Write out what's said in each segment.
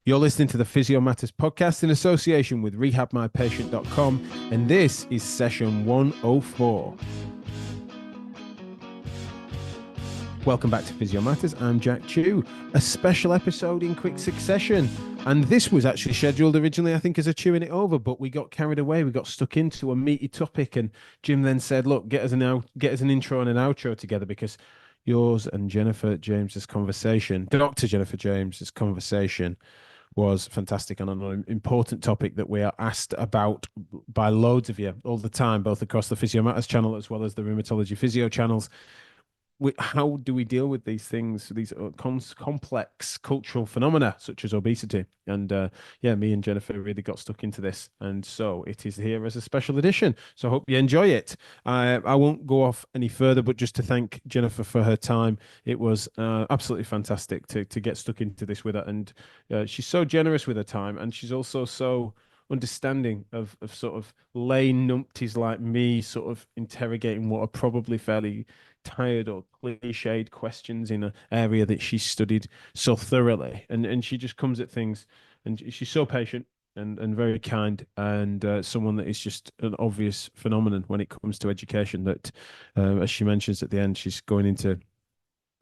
You're listening to the Physio Matters podcast in association with rehabmypatient.com, and this is session 104. Welcome back to Physio Matters. I'm Jack Chew. A special episode in quick succession. And this was actually scheduled originally, I think, as a chewing it over, but we got carried away. We got stuck into a meaty topic, and Jim then said, look, get us an intro and an outro together, because yours and Jennifer James's conversation, Dr. Jennifer James's conversation, was fantastic on an important topic that we are asked about by loads of you all the time, both across the Physio Matters channel as well as the Rheumatology Physio channels. How do we deal with these things, these complex cultural phenomena such as obesity? And me and Jennifer really got stuck into this, and so it is here as a special edition. So I hope you enjoy it. I won't go off any further, but just to thank Jennifer for her time. It was absolutely fantastic to get stuck into this with her, and she's so generous with her time, and she's also so understanding of sort of lay numpties like me, sort of interrogating what are probably fairly tired or cliched questions in an area that she studied so thoroughly, and she just comes at things, and she's so patient and very kind, and someone that is just an obvious phenomenon when it comes to education, that as she mentions at the end, she's going into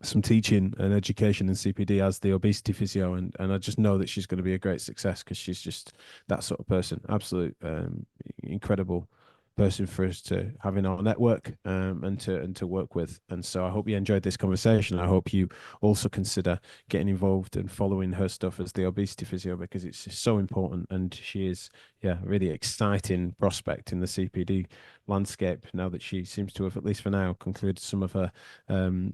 some teaching and education in CPD as the obesity physio, and I just know that she's going to be a great success, because she's just that sort of person. Absolute incredible person for us to have in our network, and to work with. And so I hope you enjoyed this conversation. I hope you also consider getting involved and following her stuff as the obesity physio, because it's so important, and she is really exciting prospect in the CPD landscape, now that she seems to have, at least for now, concluded some of her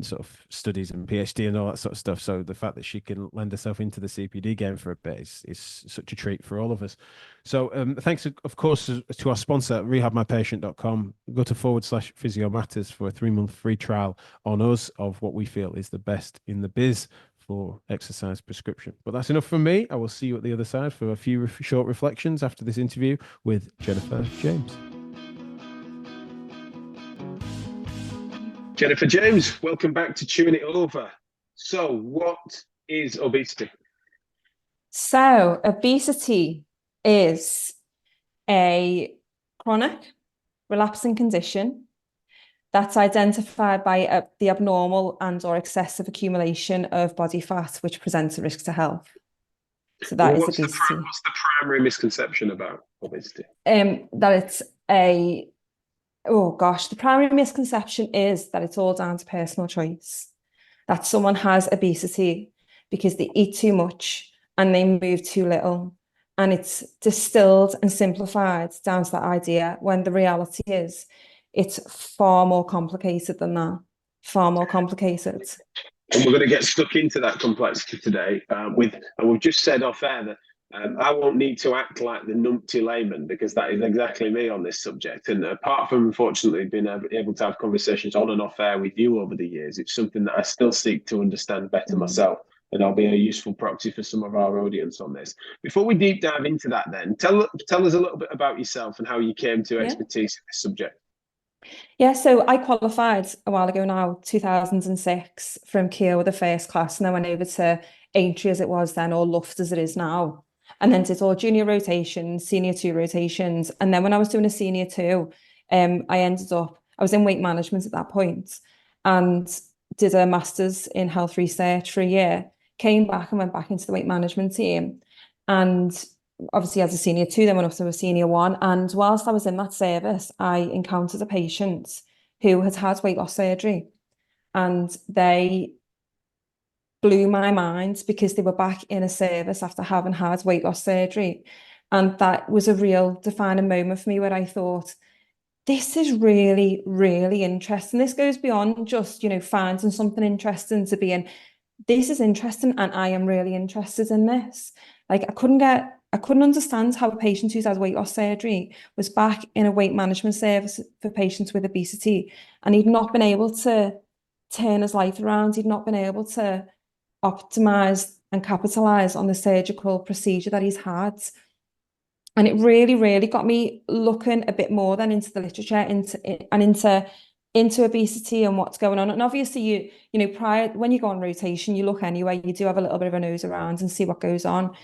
sort of studies and PhD and all that sort of stuff. So the fact that she can lend herself into the CPD game for a bit is such a treat for all of us. So thanks, of course, to our sponsor, rehabmypatient.com. Go to /Physio Matters for a 3-month free trial on us of what we feel is the best in the biz for exercise prescription. But that's enough from me. I will see you at the other side for a few short reflections after this interview with Jennifer James. Jennifer James, welcome back to Chewing It Over. So what is obesity? So obesity is a chronic relapsing condition that's identified by the abnormal and or excessive accumulation of body fat, which presents a risk to health. So that is obesity. What's the primary misconception about obesity? That it's the primary misconception is that it's all down to personal choice, that someone has obesity because they eat too much and they move too little. And it's distilled and simplified down to that idea, when the reality is it's far more complicated than that, far more complicated. And we're going to get stuck into that complexity today. And we've just said off air that I won't need to act like the numpty layman, because that is exactly me on this subject. And apart from, unfortunately, being able to have conversations on and off air with you over the years, it's something that I still seek to understand better myself. And I'll be a useful proxy for some of our audience on this. Before we deep dive into that, then, tell us a little bit about yourself and how you came to expertise in this subject. Yeah, so I qualified a while ago now, 2006, from Keele with a first class, and then went over to Aintree as it was then, or Luft as it is now, and then did all junior rotations, senior 2 rotations. And then when I was doing a senior 2, I was in weight management at that point, and did a master's in health research for a year, came back and went back into the weight management team. And obviously as a senior 2, then went up to a senior 1. And whilst I was in that service, I encountered a patient who had had weight loss surgery, and they blew my mind because they were back in a service after having had weight loss surgery. And that was a real defining moment for me, where I thought, this is really, really interesting. This goes beyond just, finding something interesting to be in. This is interesting, and I am really interested in this. Like, I couldn't understand how a patient who's had weight loss surgery was back in a weight management service for patients with obesity, and he'd not been able to turn his life around. He'd not been able to optimize and capitalize on the surgical procedure that he's had. And it really, really got me looking a bit more than into the literature, into obesity and what's going on. And obviously, when you go on rotation, you look anyway, you do have a little bit of a nose around and see what goes on.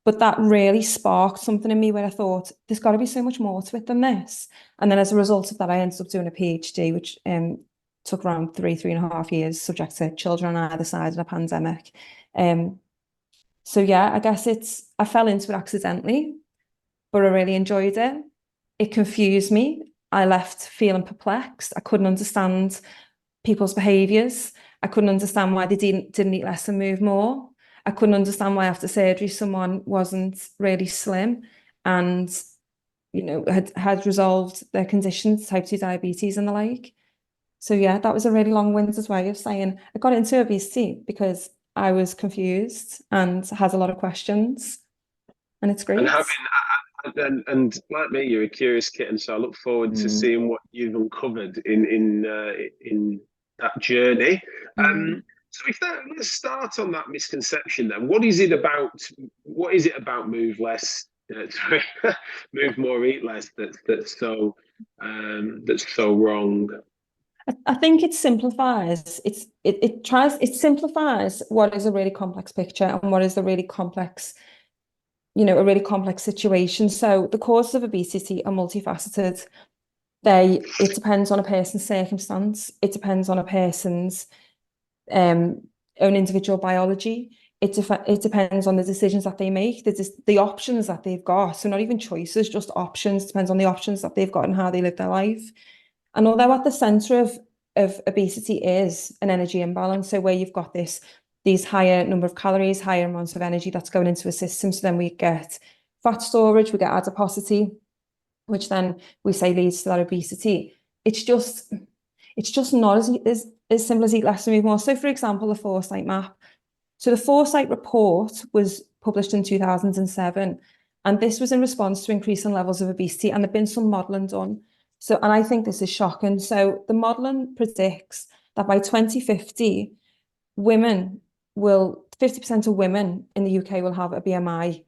But that really sparked something in me where I thought, there's got to be so much more to it than this. And then as a result of that, I ended up doing a PhD, which took around 3.5 years, subject to children on either side of a pandemic. So yeah, I guess I fell into it accidentally, but I really enjoyed it. It confused me. I left feeling perplexed. I couldn't understand people's behaviours. I couldn't understand why they didn't eat less and move more. I couldn't understand why after surgery someone wasn't really slim and had resolved their conditions, type 2 diabetes and the like. So yeah, that was a really long-winded way of saying I got into obesity because I was confused and had a lot of questions, and it's And great. and like me, you're a curious kitten, so I look forward to seeing what you've uncovered in that journey. So let's start on that misconception then. What is it about move less? Sorry, move more, eat less. That's so wrong. I think it simplifies. It simplifies what is a really complex picture and what is a really complex situation. So the causes of obesity are multifaceted. It depends on a person's circumstance. It depends on a person's own individual biology. It depends on the decisions that they make, the options that they've got. So not even choices, just options. It depends on the options that they've got and how they live their life. And although at the center of obesity is an energy imbalance, so where you've got these higher number of calories, higher amounts of energy that's going into a system, so then we get fat storage, we get adiposity, which then we say leads to that obesity. It's just not as simple as eat less and move more. So, for example, the Foresight map. So the Foresight report was published in 2007, and this was in response to increasing levels of obesity, and there've been some modelling done. So, and I think this is shocking. So the modelling predicts that by 2050, 50% of women in the UK will have a BMI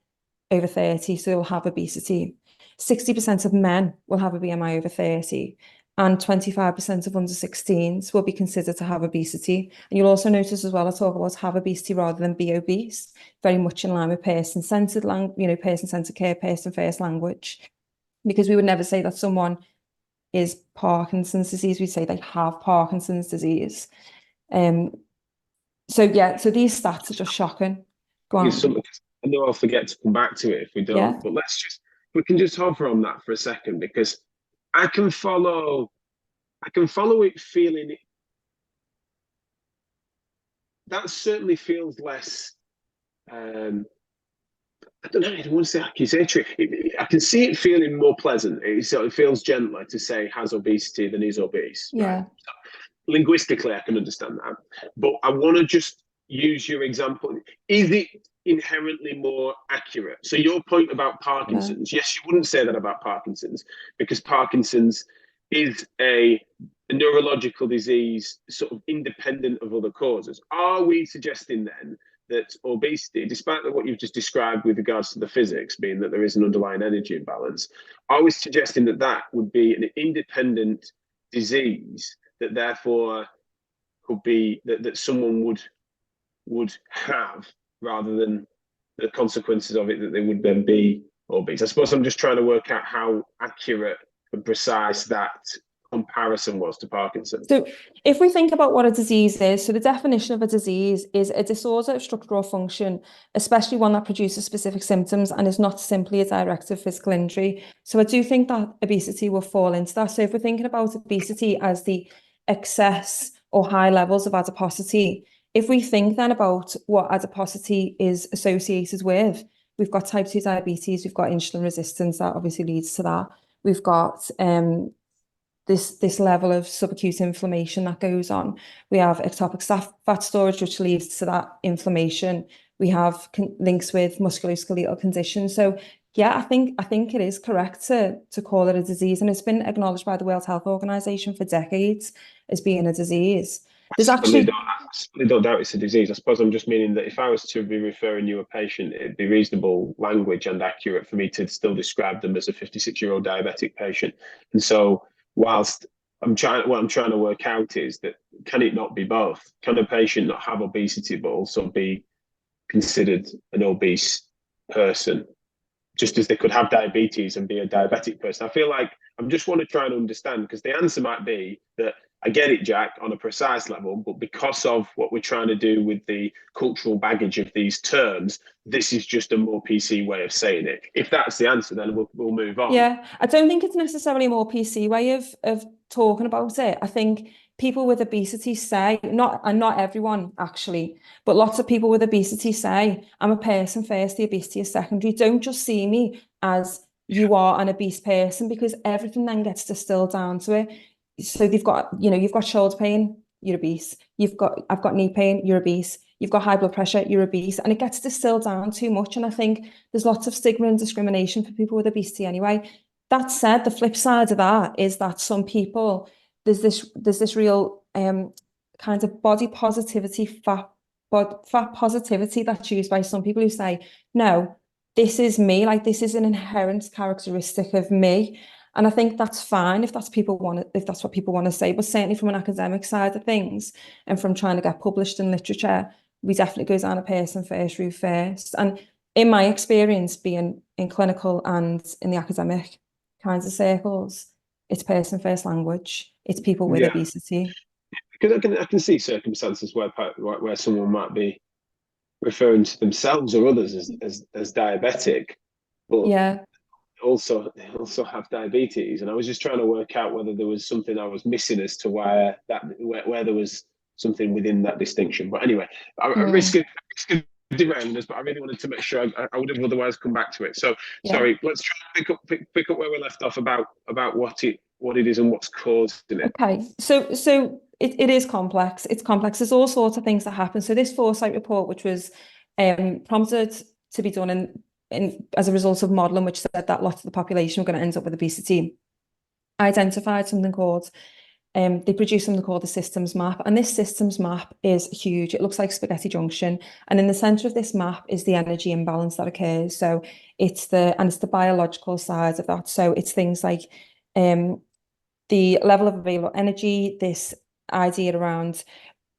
over 30, so they'll have obesity. 60% of men will have a BMI over 30, and 25% of under 16s will be considered to have obesity. And you'll also notice as well, I talk about have obesity rather than be obese, very much in line with person-centered person-centered care, person-first language, because we would never say that someone is Parkinson's disease. We'd say they have Parkinson's disease. So these stats are just shocking. Go on. I know I'll forget to come back to it if we don't, but we can just hover on that for a second, because I can follow it feeling that certainly feels less I don't know, I don't want to say accusatory. I can see it feeling more pleasant. It feels gentler to say has obesity than is obese. Yeah. Right? So, linguistically, I can understand that. But I want to just use your example. Is it inherently more accurate? So your point about Parkinson's, yes, you wouldn't say that about Parkinson's, because Parkinson's is a neurological disease sort of independent of other causes. Are we suggesting then that obesity, despite what you've just described with regards to the physics, being that there is an underlying energy imbalance, are we suggesting that that would be an independent disease that therefore could be that someone would have, rather than the consequences of it that they would then be obese? I suppose I'm just trying to work out how accurate and precise that comparison was to Parkinson's. So if we think about what a disease is, so the definition of a disease is a disorder of structural function, especially one that produces specific symptoms and is not simply a direct physical injury. So I do think that obesity will fall into that. So if we're thinking about obesity as the excess or high levels of adiposity, if we think then about what adiposity is associated with, we've got type 2 diabetes, we've got insulin resistance, that obviously leads to that. We've got this level of subacute inflammation that goes on. We have ectopic fat storage, which leads to that inflammation. We have links with musculoskeletal conditions. So yeah, I think it is correct to call it a disease, and it's been acknowledged by the World Health Organization for decades as being a disease. There's I actually don't doubt it's a disease. I suppose I'm just meaning that if I was to be referring you a patient, it'd be reasonable language and accurate for me to still describe them as a 56-year-old diabetic patient. And so, whilst what I'm trying to work out is that, can it not be both? Can a patient not have obesity but also be considered an obese person, just as they could have diabetes and be a diabetic person. I feel like I just want to try and understand, because the answer might be that I get it, Jack, on a precise level, but because of what we're trying to do with the cultural baggage of these terms, this is just a more PC way of saying it. If that's the answer, then we'll move on. Yeah, I don't think it's necessarily a more PC way of talking about it. I think people with obesity say, not everyone actually, but lots of people with obesity say, I'm a person first, the obesity is secondary. Don't just see me as you are an obese person, because everything then gets distilled down to it. So they've got, you've got shoulder pain, you're obese. I've got knee pain, you're obese. You've got high blood pressure, you're obese. And it gets distilled down too much. And I think there's lots of stigma and discrimination for people with obesity anyway. That said, the flip side of that is that some people, there's this real kind of body positivity, fat positivity that's used by some people who say, no, this is me, like this is an inherent characteristic of me. And I think that's fine if that's what people want to say. But certainly from an academic side of things and from trying to get published in literature, we definitely go down a person first route first. And in my experience, being in clinical and in the academic kinds of circles, it's person first language. It's people with obesity. Because I can see circumstances where someone might be referring to themselves or others as diabetic, but also have diabetes. And I was just trying to work out whether there was something I was missing as to where there was something within that distinction. But anyway, I risk of derailing us, but I really wanted to make sure I would have otherwise come back to it. So sorry, let's try and pick up where we left off about what it is and what's causing it. Okay, so it is complex. It's complex. There's all sorts of things that happen. So this foresight report, which was prompted to be done in as a result of modelling, which said that lots of the population were going to end up with obesity, identified something called they produced something called the systems map. And this systems map is huge. It looks like spaghetti junction. And in the center of this map is the energy imbalance that occurs. So it's the biological side of that. So it's things like the level of available energy, this idea around,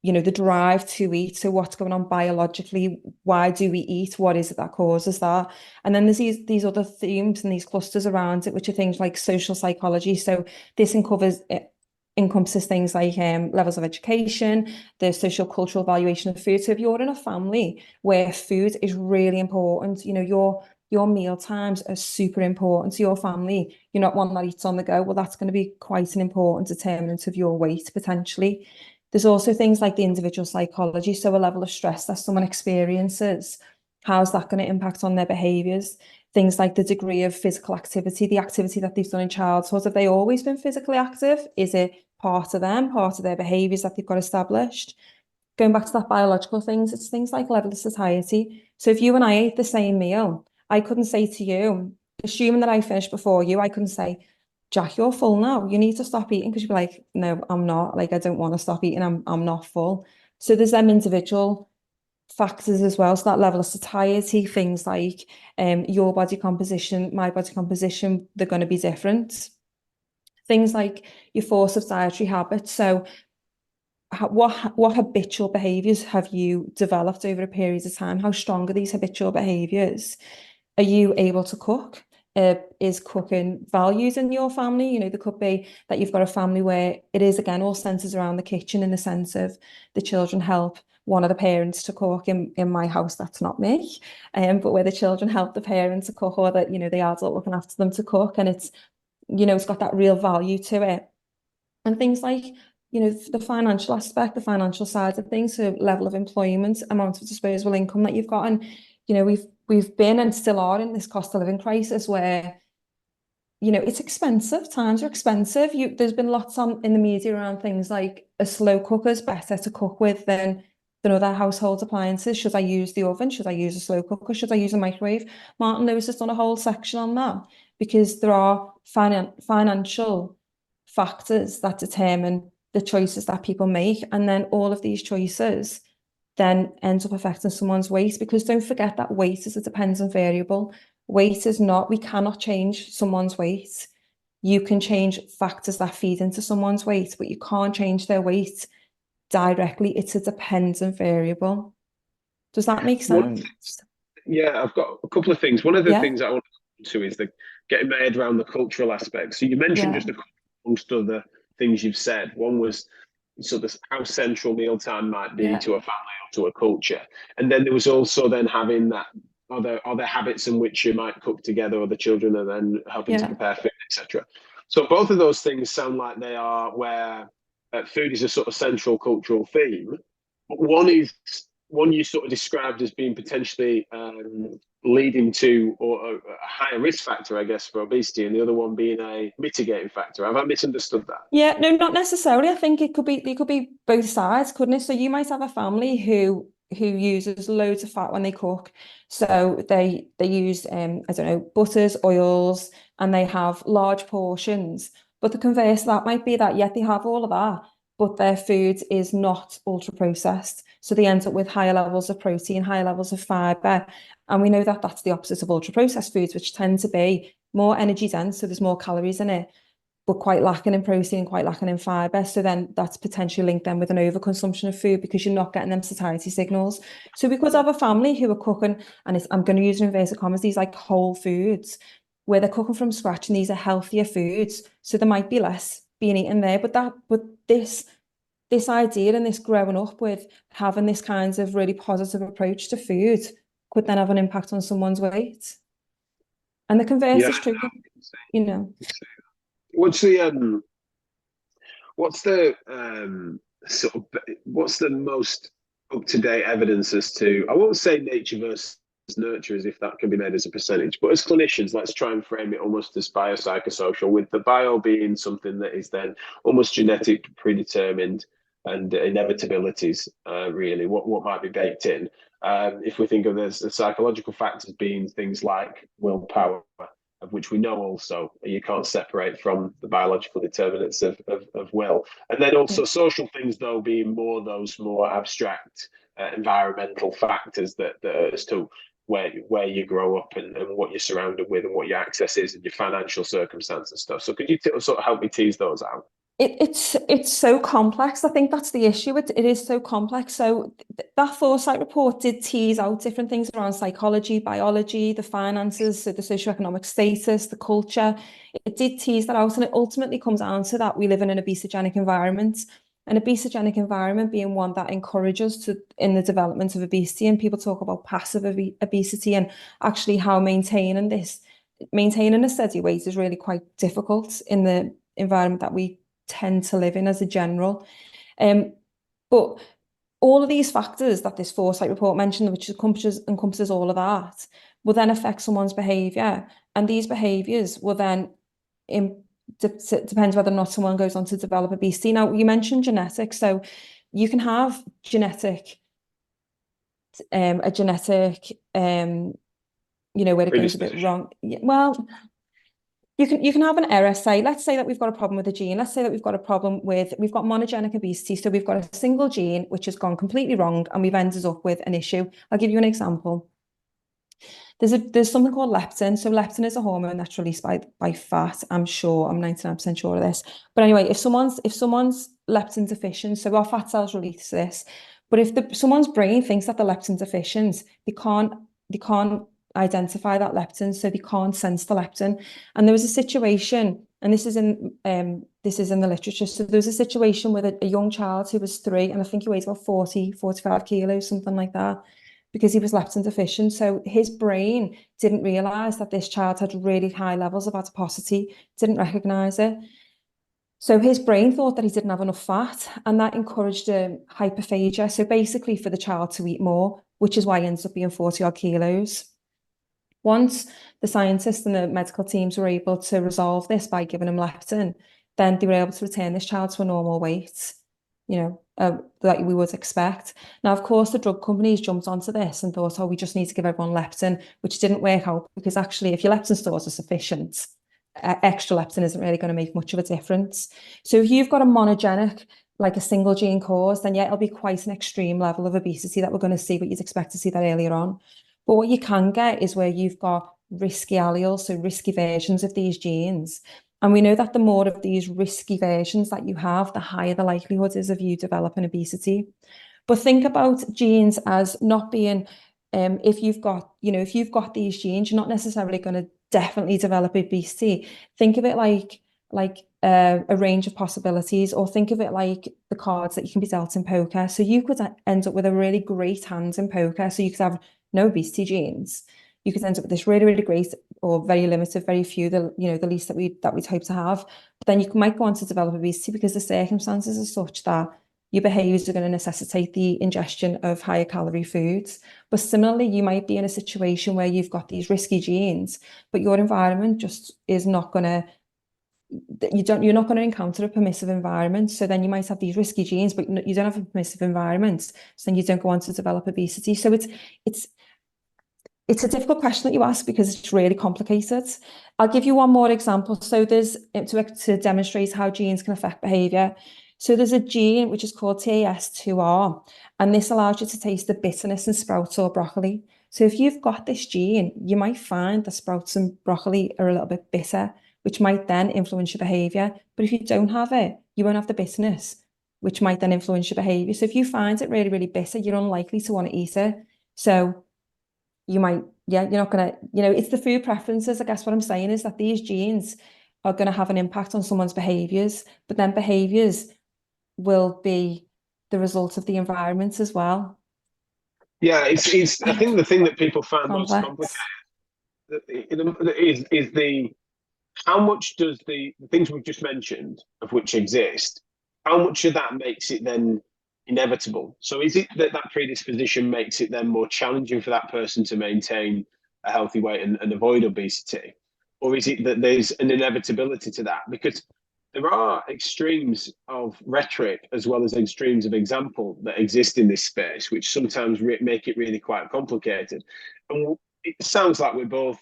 the drive to eat. So what's going on biologically? Why do we eat? What is it that causes that? And then there's these other themes and these clusters around it, which are things like social psychology. So this encompasses things like levels of education, the social cultural valuation of food. So if you're in a family where food is really important, your meal times are super important to your family. You're not one that eats on the go. Well, that's going to be quite an important determinant of your weight, potentially. There's also things like the individual psychology. So a level of stress that someone experiences, how's that going to impact on their behaviours? Things like the degree of physical activity, the activity that they've done in childhood. Have they always been physically active? Is it part of them, part of their behaviours that they've got established? Going back to that biological things, it's things like level of satiety. So if you and I ate the same meal, I couldn't say to you, assuming that I finished before you, I couldn't say, Jack, you're full now. You need to stop eating, because you'd be like, no, I'm not. Like, I don't want to stop eating. I'm not full. So there's them individual factors as well. So that level of satiety, things like your body composition, my body composition, they're going to be different. Things like your force of dietary habits. So what habitual behaviors have you developed over a period of time? How strong are these habitual behaviors? Are you able to cook? Is cooking valued in your family? There could be that you've got a family where it is, again, all centers around the kitchen, in the sense of the children help one of the parents to cook. In my house, that's not me. But where the children help the parents to cook, or that, the adult looking after them to cook, and it's got that real value to it. And things like, the financial aspect, the financial side of things, so level of employment, amount of disposable income that you've got. And, we've been and still are in this cost of living crisis where, it's expensive. Times are expensive. There's been lots in the media around things like, a slow cooker is better to cook with than other household appliances. Should I use the oven? Should I use a slow cooker? Should I use a microwave? Martin Lewis has done a whole section on that, because there are financial factors that determine the choices that people make. And then all of these choices then ends up affecting someone's weight, because don't forget that weight is a dependent variable. Weight is not, we cannot change someone's weight. You can change factors that feed into someone's weight, but you can't change their weight directly. It's a dependent variable. Does that make sense? Yeah, I've got a couple of things. One of the Yeah, things I want to is the getting my head around the cultural aspect. So you mentioned yeah, just a couple amongst other things you've said. One was sort of how central mealtime might be yeah, to a family or to a culture, and then there was also then having that other habits in which you might cook together, or the children are then helping to yeah. prepare food, etc. So both of those things sound like they are where food is a sort of central cultural theme. But one you sort of described as being potentially leading to or a higher risk factor, I guess, for obesity, and the other one being a mitigating factor. Have I misunderstood that? Yeah, no, not necessarily. I think it could be both sides, couldn't it? So you might have a family who uses loads of fat when they cook. So they use I don't know, butters, oils, and they have large portions. But the converse of that might be that yet they have all of that, but their food is not ultra processed. So they end up with higher levels of protein, higher levels of fiber. And we know that that's the opposite of ultra processed foods, which tend to be more energy dense, so there's more calories in it, but quite lacking in protein, quite lacking in fiber. So then that's potentially linked then with an overconsumption of food because you're not getting them satiety signals. So we could have a family who are cooking, and I'm going to use inverted commas, these like whole foods, where they're cooking from scratch and these are healthier foods. So there might be less being eaten there, but this idea and this growing up with having this kind of really positive approach to food could then have an impact on someone's weight. And the converse Yeah. is true, you know. What's the what's the sort of what's the most up to date evidence as to, I won't say nature versus nurture as if that can be made as a percentage, but as clinicians, let's try and frame it almost as biopsychosocial, with the bio being something that is then almost genetic, predetermined, and inevitabilities, really, what might be baked in. If we think of the psychological factors being things like willpower, of which we know also you can't separate from the biological determinants of will. And then also social things, though, being more those more abstract environmental factors that as to where you grow up and what you're surrounded with and what your access is and your financial circumstance and stuff. So could you sort of help me tease those out? It's so complex. I think that's the issue. It is so complex. So that Foresight report did tease out different things around psychology, biology, the finances, so the socioeconomic status, the culture. It did tease that out, and it ultimately comes down to that we live in an obesogenic environment. An obesogenic environment being one that encourages to in the development of obesity, and people talk about passive obesity and actually how maintaining a steady weight is really quite difficult in the environment that we tend to live in as a general. But all of these factors that this Foresight report mentioned, which encompasses all of that, will then affect someone's behaviour. And these behaviours will then depends whether or not someone goes on to develop obesity. Now, you mentioned genetics, so you can have a genetic where it goes a bit wrong. Well, you can have an error. Let's say that we've got a problem with a gene. Let's say that we've got monogenic obesity. So we've got a single gene which has gone completely wrong, and we've ended up with an issue. I'll give you an example. There's something called leptin. So leptin is a hormone that's released by fat. I'm 99% sure of this. But anyway, if someone's leptin deficient, so our fat cells release this. But if someone's brain thinks that the leptin deficient, they can't identify that leptin, so they can't sense the leptin. And there was a situation, and this is in the literature. So there was a situation with a young child who was 3, and I think he weighed about 45 kilos, something like that, because he was leptin deficient. So his brain didn't realize that this child had really high levels of adiposity, didn't recognize it. So his brain thought that he didn't have enough fat, and that encouraged hyperphagia. So basically for the child to eat more, which is why he ends up being 40 odd kilos. Once the scientists and the medical teams were able to resolve this by giving him leptin, then they were able to return this child to a normal weight, that we would expect. Now, of course, the drug companies jumped onto this and thought, oh, we just need to give everyone leptin, which didn't work out, because actually, if your leptin stores are sufficient, extra leptin isn't really going to make much of a difference. So if you've got a monogenic, like a single gene cause, then yeah, it'll be quite an extreme level of obesity that we're going to see, but you'd expect to see that earlier on. But what you can get is where you've got risky alleles, so risky versions of these genes. And we know that the more of these risky versions that you have, the higher the likelihood is of you developing obesity. But think about genes as not being if you've got, if you've got these genes, you're not necessarily going to definitely develop obesity. Think of it like a range of possibilities, or think of it like the cards that you can be dealt in poker. So you could end up with a really great hand in poker. So you could have no obesity genes. You could end up with this really, really great, or very limited, very few, the least that we'd hope to have. But then you might go on to develop obesity because the circumstances are such that your behaviors are going to necessitate the ingestion of higher calorie foods. But similarly, you might be in a situation where you've got these risky genes, but your environment just is not going to, you're not going to encounter a permissive environment. So then you might have these risky genes, but you don't have a permissive environment. So then you don't go on to develop obesity. So it's a difficult question that you ask because it's really complicated. I'll give you one more example. So there's to demonstrate how genes can affect behavior. So there's a gene which is called TAS2R, and this allows you to taste the bitterness in sprouts or broccoli. So if you've got this gene, you might find that sprouts and broccoli are a little bit bitter, which might then influence your behavior. But if you don't have it, you won't have the bitterness, which might then influence your behavior. So if you find it really, really bitter, you're unlikely to want to eat it. So you might, you're not going to, it's the food preferences. I guess what I'm saying is that these genes are going to have an impact on someone's behaviors, but then behaviors will be the result of the environment as well. Yeah, it's I think the thing that people find most Complex. complicated is how much does the things we've just mentioned, of which exist, how much of that makes it then inevitable? So is it that predisposition makes it then more challenging for that person to maintain a healthy weight and avoid obesity? Or is it that there's an inevitability to that? Because there are extremes of rhetoric as well as extremes of example that exist in this space, which sometimes make it really quite complicated. And it sounds like we're both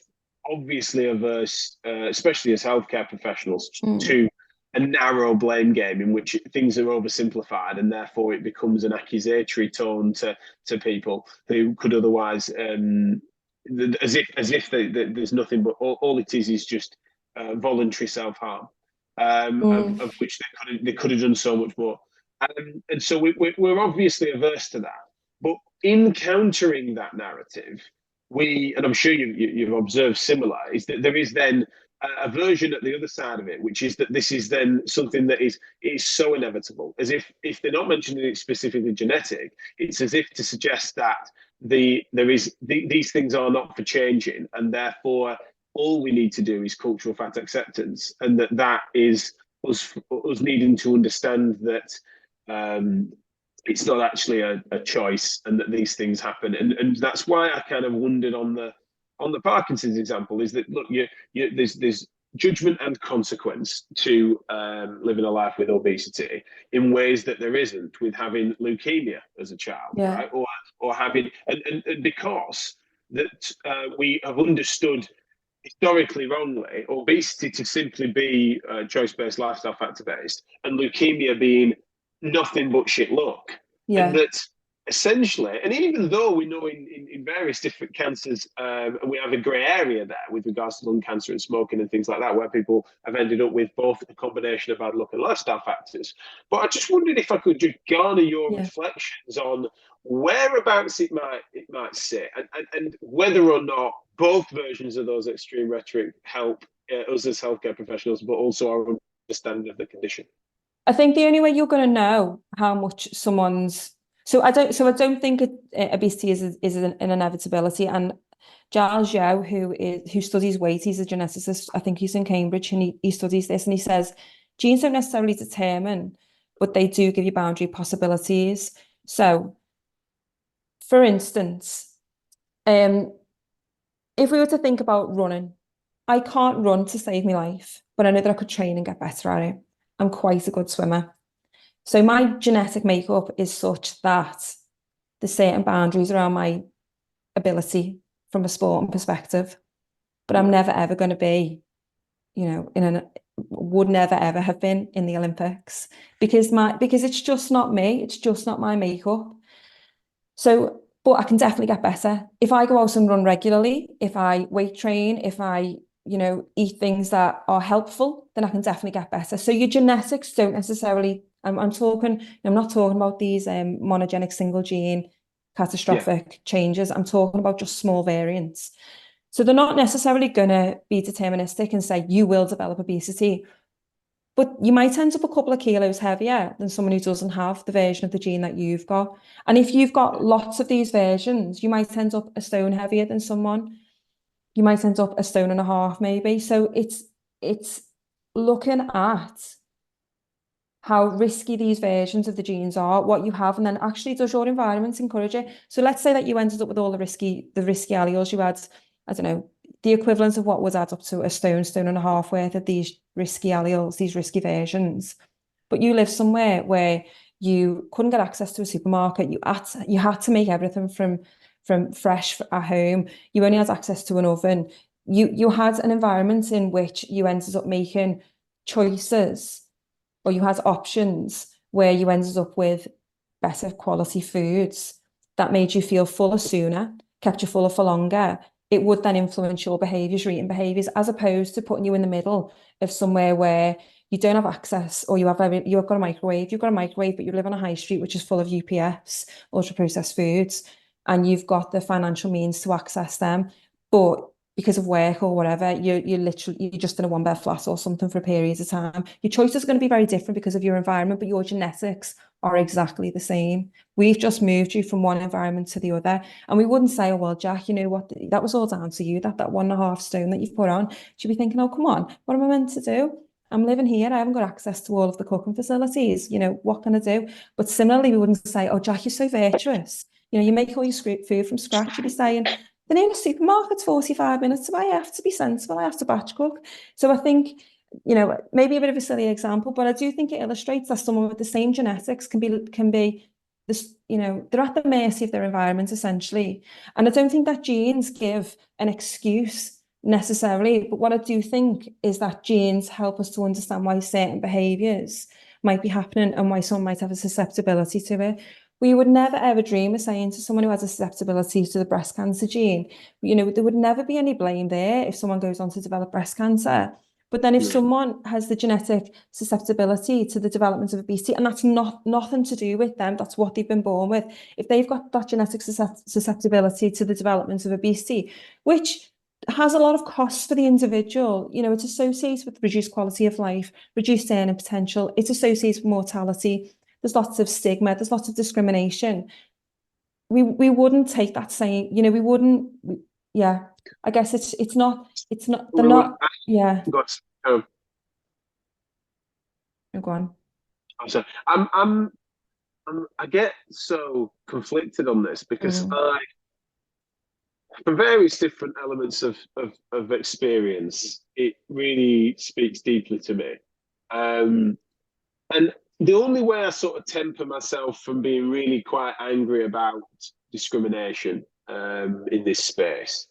obviously averse, especially as healthcare professionals, to a narrow blame game in which things are oversimplified, and therefore it becomes an accusatory tone to people who could otherwise, as if there's nothing, but all it is just voluntary self-harm, of which they could have done so much more. And so we're obviously averse to that. But in countering that narrative, and I'm sure you've observed similar, is that there is then a version at the other side of it, which is that this is then something that is so inevitable, as if they're not mentioning it specifically genetic, it's as if to suggest that these things are not for changing, and therefore all we need to do is cultural fat acceptance, and that is us needing to understand that it's not actually a choice, and that these things happen, and that's why I kind of wondered on the Parkinson's example, is that look, there's judgment and consequence to living a life with obesity in ways that there isn't with having leukemia as a child, right? Or having, and because that we have understood historically wrongly obesity to simply be choice-based, lifestyle factor-based, and leukemia being nothing but shit luck. And that essentially, and even though we know in various different cancers, we have a grey area there with regards to lung cancer and smoking and things like that, where people have ended up with both a combination of bad luck and lifestyle factors. But I just wondered if I could just garner your reflections on whereabouts it might sit, and whether or not both versions of those extreme rhetoric help us as healthcare professionals, but also our understanding of the condition. I think the only way you're going to know how much someone's I don't think obesity is an inevitability. And Giles Yeo, who studies weight, he's a geneticist. I think he's in Cambridge, and he studies this, and he says genes don't necessarily determine, but they do give you boundary possibilities. So, for instance, if we were to think about running, I can't run to save my life, but I know that I could train and get better at it. I'm quite a good swimmer. So my genetic makeup is such that there's certain boundaries around my ability from a sporting perspective, but I'm never ever going to be, would never ever have been in the Olympics because it's just not me. It's just not my makeup. So, but I can definitely get better if I go out and run regularly. If I weight train, if I eat things that are helpful, then I can definitely get better. So your genetics don't necessarily, I'm not talking about these monogenic single gene catastrophic changes. I'm talking about just small variants. So they're not necessarily going to be deterministic and say you will develop obesity, but you might end up a couple of kilos heavier than someone who doesn't have the version of the gene that you've got. And if you've got lots of these versions, you might end up a stone heavier than someone. You might end up a stone and a half, maybe. So it's looking at how risky these versions of the genes are, what you have, and then actually does your environment encourage it? So let's say that you ended up with all the risky alleles. You had, I don't know, the equivalent of what would add up to a stone and a half worth of these risky alleles, these risky versions. But you live somewhere where you couldn't get access to a supermarket. You had to make everything from fresh at home. You only had access to an oven. You had an environment in which you ended up making choices, or you had options where you ended up with better quality foods that made you feel fuller sooner, kept you fuller for longer. It would then influence your behaviors, your eating behaviors, as opposed to putting you in the middle of somewhere where you don't have access, or you've got a microwave. You've got a microwave, but you live on a high street which is full of UPFs, ultra processed foods, and you've got the financial means to access them, but because of work or whatever, you're just in a one bed flat or something for a period of time. Your choices are going to be very different because of your environment, but your genetics are exactly the same. We've just moved you from one environment to the other. And we wouldn't say, oh, well, Jack, you know what? That was all down to you, that 1.5 stone that you've put on. You'd be thinking, oh, come on, what am I meant to do? I'm living here. I haven't got access to all of the cooking facilities. What can I do? But similarly, we wouldn't say, oh, Jack, you're so virtuous. You make all your food from scratch. You'd be saying, the nearest supermarket's 45 minutes away. I have to be sensible. I have to batch cook. So I think, maybe a bit of a silly example, but I do think it illustrates that someone with the same genetics can be this, they're at the mercy of their environment, essentially. And I don't think that genes give an excuse necessarily, but what I do think is that genes help us to understand why certain behaviors might be happening and why someone might have a susceptibility to it. We would never ever dream of saying to someone who has a susceptibility to the breast cancer gene, there would never be any blame there if someone goes on to develop breast cancer. But then if someone has the genetic susceptibility to the development of obesity, and that's nothing to do with them, that's what they've been born with. If they've got that genetic susceptibility to the development of obesity, which has a lot of costs for the individual, it's associated with reduced quality of life, reduced earning potential, it's associated with mortality. There's lots of stigma, there's lots of discrimination. We wouldn't take that saying, we wouldn't, yeah. I guess it's not, they're not, yeah. Go on. I'm sorry. I get so conflicted on this because for various different elements of experience, it really speaks deeply to me. And the only way I sort of temper myself from being really quite angry about discrimination in this space,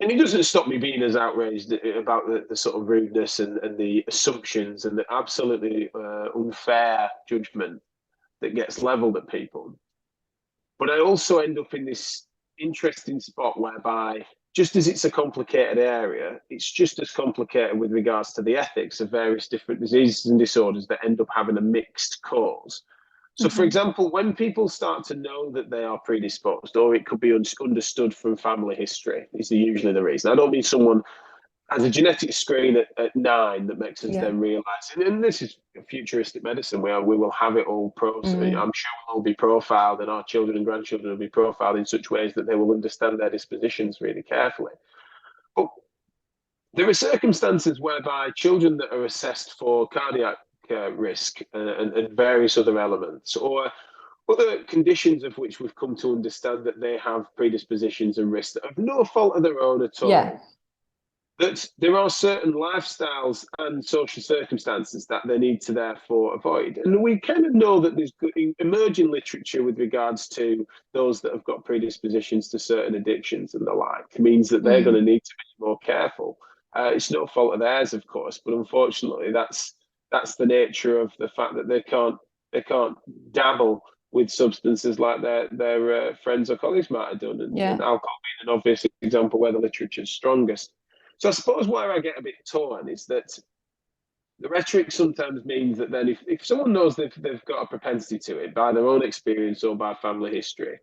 and it doesn't stop me being as outraged about the sort of rudeness and the assumptions and the absolutely unfair judgment that gets leveled at people. But I also end up in this interesting spot whereby, just as it's a complicated area, it's just as complicated with regards to the ethics of various different diseases and disorders that end up having a mixed cause. So, for example, when people start to know that they are predisposed, or it could be understood from family history, is usually the reason. I don't mean someone has a genetic screen at 9 that makes us then realise, and this is futuristic medicine, where we will have it all I'm sure we'll all be profiled, and our children and grandchildren will be profiled in such ways that they will understand their dispositions really carefully. But there are circumstances whereby children that are assessed for cardiac risk and various other elements, or other conditions of which we've come to understand that they have predispositions and risks that have no fault of their own at all, that there are certain lifestyles and social circumstances that they need to therefore avoid. And we kind of know that there's emerging literature with regards to those that have got predispositions to certain addictions and the like, means that they're going to need to be more careful. It's no fault of theirs, of course, but unfortunately that's the nature of the fact that they can't dabble with substances like their friends or colleagues might have done, and alcohol being an obvious example where the literature is strongest. So I suppose where I get a bit torn is that the rhetoric sometimes means that then if someone knows they've got a propensity to it by their own experience or by family history,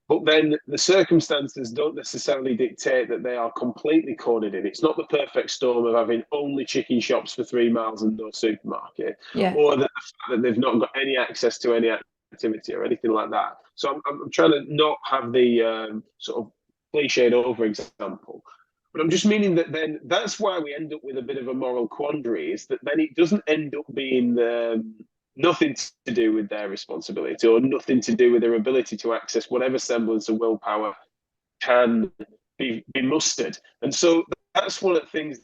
But then the circumstances don't necessarily dictate that they are completely cornered in. It's not the perfect storm of having only chicken shops for 3 miles and no supermarket, Yeah. or the fact that they've not got any access to any activity or anything like that. So I'm trying to not have the sort of cliched over example. But I'm just meaning that then that's why we end up with a bit of a moral quandary, is that then it doesn't end up being nothing to do with their responsibility or nothing to do with their ability to access whatever semblance of willpower can be mustered. And so that's one of the things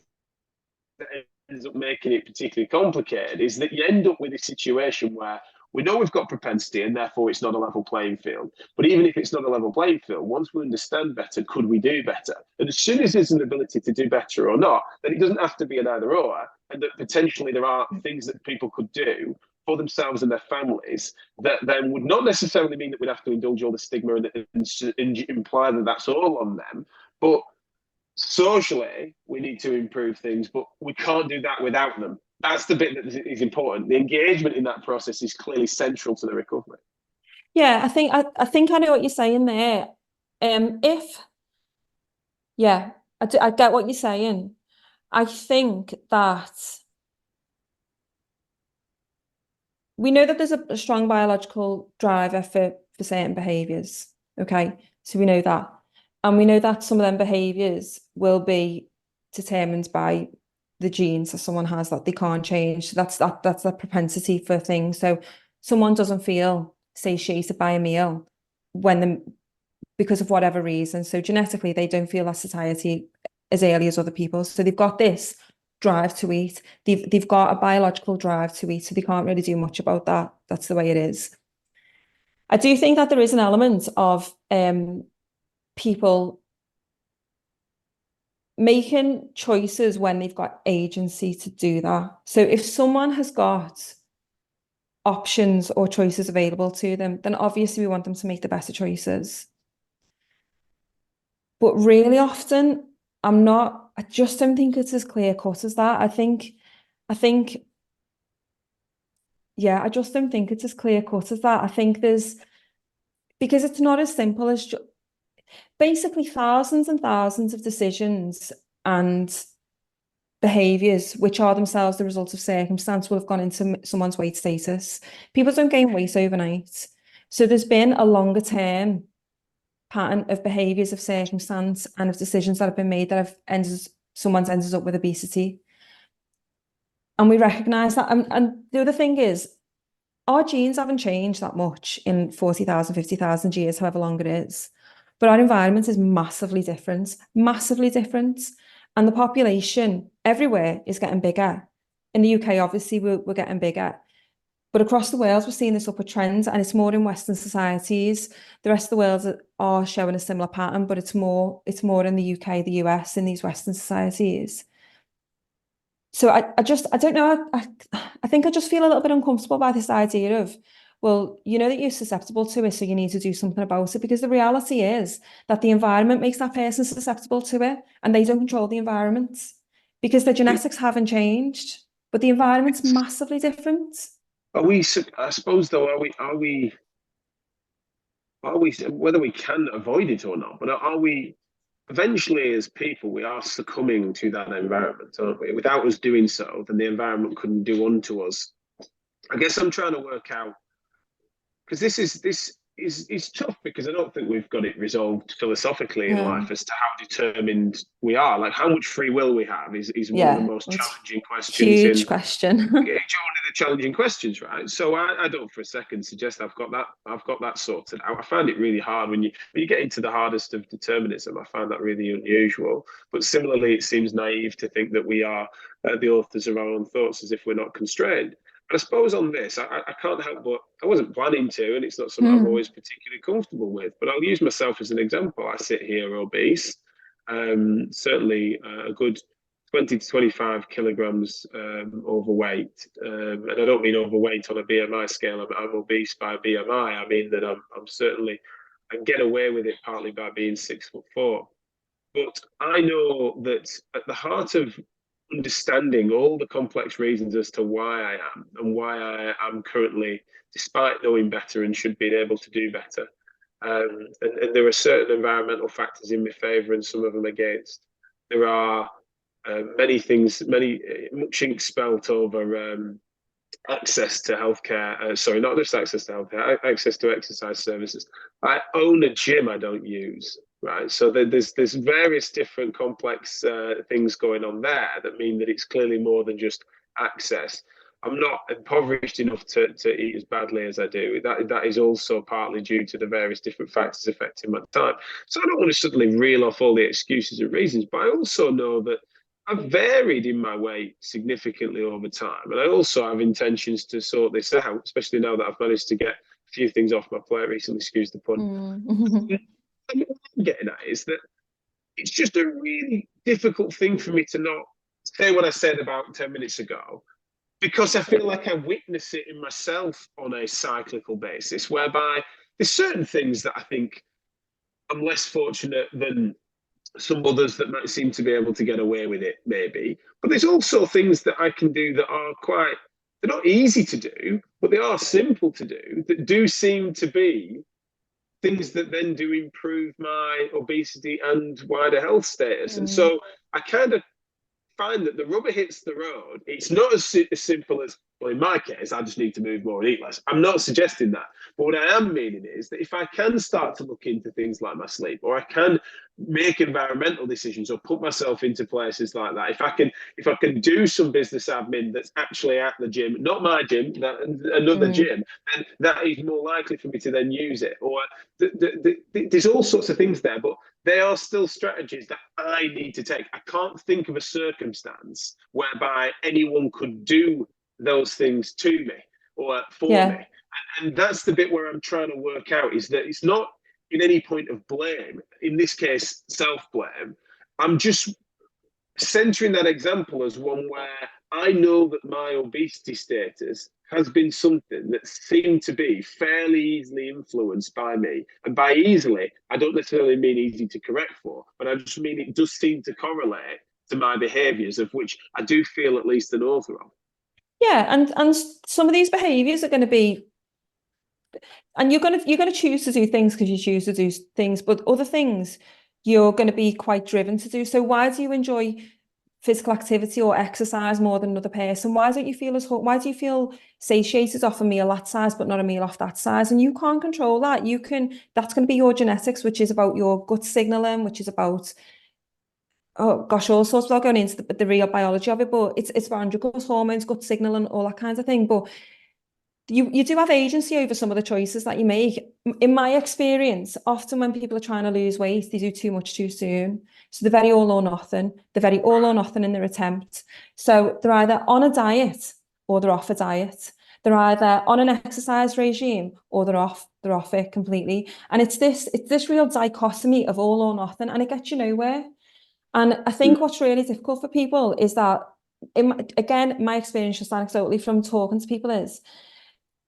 that ends up making it particularly complicated, is that you end up with a situation where we know we've got propensity and therefore it's not a level playing field. But even if it's not a level playing field, once we understand better, could we do better? And as soon as there's an ability to do better or not, then it doesn't have to be an either or, and that potentially there are things that people could do for themselves and their families that then would not necessarily mean that we'd have to indulge all the stigma and imply that that's all on them. But socially, we need to improve things, but we can't do that without them. That's the bit that is important. The engagement in that process is clearly central to the recovery. Yeah, I think I know what you're saying there. If yeah, I get what you're saying. I think that we know that there's a strong biological driver for certain behaviors. Okay, so we know that, and we know that some of them behaviors will be determined by the genes that someone has that they can't change. So that's that propensity for things. So someone doesn't feel satiated by a meal when the because of whatever reason. So genetically, they don't feel that satiety as early as other people. So they've got this drive to eat. They've got a biological drive to eat, so they can't really do much about that. That's the way it is. I do think that there is an element of people making choices when they've got agency to do that. So if someone has got options or choices available to them, then obviously we want them to make the better choices. But really often, I just don't think it's as clear cut as that. I think, yeah, I just don't think it's as clear cut as that. I think because it's not as simple as basically thousands and thousands of decisions and behaviors, which are themselves the result of circumstance, will have gone into someone's weight status. People don't gain weight overnight. So there's been a longer term pattern of behaviors, of circumstance, and of decisions that have been made that someone's ended up with obesity. And we recognize that. And the other thing is, our genes haven't changed that much in 40,000, 50,000 years, however long it is. But our environment is massively different, massively different. And the population everywhere is getting bigger. In the UK, obviously, we're getting bigger. But across the world, we're seeing this upward trend, and it's more in Western societies. The rest of the world are showing a similar pattern, but it's more in the UK, the US, in these Western societies. So I don't know. I think I just feel a little bit uncomfortable by this idea of, well, you know that you're susceptible to it, so you need to do something about it. Because the reality is that the environment makes that person susceptible to it, and they don't control the environment because their genetics haven't changed, but the environment's massively different. Are we? I suppose though, are we? Whether we can avoid it or not? But are we? Eventually, as people, we are succumbing to that environment, aren't we? Without us doing so, then the environment couldn't do unto us. I guess I'm trying to work out, because this is tough, because I don't think we've got it resolved philosophically in life as to how determined we are. Like how much free will we have is one of the most challenging questions. Huge question. It's one of the challenging questions, right? So I don't for a second suggest I've got that sorted out. I find it really hard when you get into the hardest of determinism. I find that really unusual. But similarly, it seems naive to think that we are the authors of our own thoughts, as if we're not constrained. I suppose on this, I can't help but, I wasn't planning to, and it's not something I'm always particularly comfortable with, but I'll use myself as an example. I sit here obese, certainly a good 20 to 25 kilograms overweight. And I don't mean overweight on a BMI scale. I'm obese by BMI. I mean that I'm certainly, I get away with it partly by being 6'4". But I know that at the heart of understanding all the complex reasons as to why I am and why I am currently, despite knowing better and should be able to do better, And there are certain environmental factors in my favour and some of them against. There are much ink spelt over access to healthcare. Sorry, not just access to healthcare, access to exercise services. I own a gym I don't use, right? So there's various different complex things going on there that mean that it's clearly more than just access. I'm not impoverished enough to eat as badly as I do. That is also partly due to the various different factors affecting my time. So I don't want to suddenly reel off all the excuses and reasons, but I also know that I've varied in my weight significantly over time. And I also have intentions to sort this out, especially now that I've managed to get a few things off my plate recently, excuse the pun. What I'm getting at is that it's just a really difficult thing for me to not say what I said about 10 minutes ago, because I feel like I witness it in myself on a cyclical basis, whereby there's certain things that I think I'm less fortunate than some others that might seem to be able to get away with it, maybe. But there's also things that I can do that are they're not easy to do, but they are simple to do, that do seem to be things that then do improve my obesity and wider health status. And so I kind of find that the rubber hits the road. It's not as simple as, well, in my case, I just need to move more and eat less. I'm not suggesting that. But what I am meaning is that if I can start to look into things like my sleep, or I can make environmental decisions or put myself into places like that, if I can do some business admin that's actually at the gym, not my gym, another gym, then that is more likely for me to then use it. Or there's all sorts of things there, but they are still strategies that I need to take. I can't think of a circumstance whereby anyone could do those things to me or for me. And that's the bit where I'm trying to work out, is that it's not in any point of blame, in this case, self-blame. I'm just centering that example as one where I know that my obesity status has been something that seemed to be fairly easily influenced by me. And by easily, I don't necessarily mean easy to correct for, but I just mean it does seem to correlate to my behaviours, of which I do feel at least an author of. Yeah, and some of these behaviours are going to be, and you're going to choose to do things because you choose to do things, but other things you're going to be quite driven to do. So why do you enjoy physical activity or exercise more than another person? Why do you feel satiated off a meal that size but not a meal off that size? And you can't control that. That's going to be your genetics, which is about your gut signaling, which is about, oh gosh, all sorts, without going into the real biology of it, but it's around your gut hormones, gut signaling, all that kind of thing. But you do have agency over some of the choices that you make. In my experience, often when people are trying to lose weight, they do too much too soon. So they're very all or nothing. They're very all or nothing in their attempt. So they're either on a diet or they're off a diet. They're either on an exercise regime or they're off it completely. And it's this real dichotomy of all or nothing, and it gets you nowhere. And I think what's really difficult for people is that, my experience just anecdotally from talking to people is,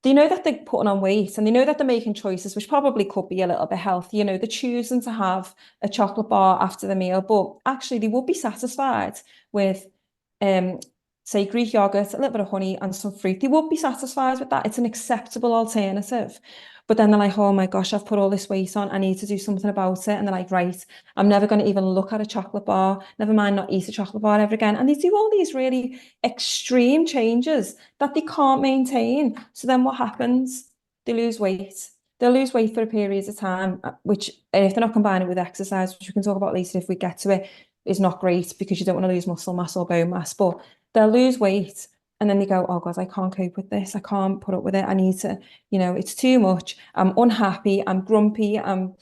they know that they're putting on weight and they know that they're making choices which probably could be a little bit healthy. You know, they're choosing to have a chocolate bar after the meal, but actually they would be satisfied with, say, Greek yogurt, a little bit of honey and some fruit. They would be satisfied with that. It's an acceptable alternative. But then they're like, oh my gosh, I've put all this weight on. I need to do something about it. And they're like, right, I'm never going to even look at a chocolate bar. Never mind not eat a chocolate bar ever again. And they do all these really extreme changes that they can't maintain. So then what happens? They lose weight. They'll lose weight for a period of time, which, if they're not combining it with exercise, which we can talk about later if we get to it, is not great because you don't want to lose muscle mass or bone mass. But they'll lose weight. And then they go, oh God, I can't cope with this. I can't put up with it. I need to, it's too much. I'm unhappy. I'm grumpy. I'm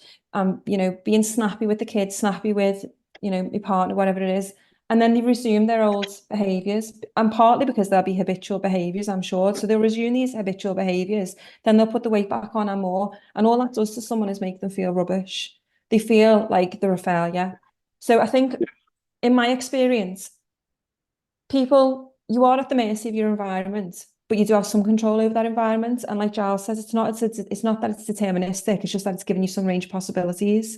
being snappy with the kids, snappy with, my partner, whatever it is. And then they resume their old behaviors. And partly because there'll be habitual behaviors, I'm sure. So they'll resume these habitual behaviors. Then they'll put the weight back on and more. And all that does to someone is make them feel rubbish. They feel like they're a failure. So I think, in my experience, you are at the mercy of your environment, but you do have some control over that environment. And like Giles says, it's not that it's deterministic. It's just that it's giving you some range of possibilities.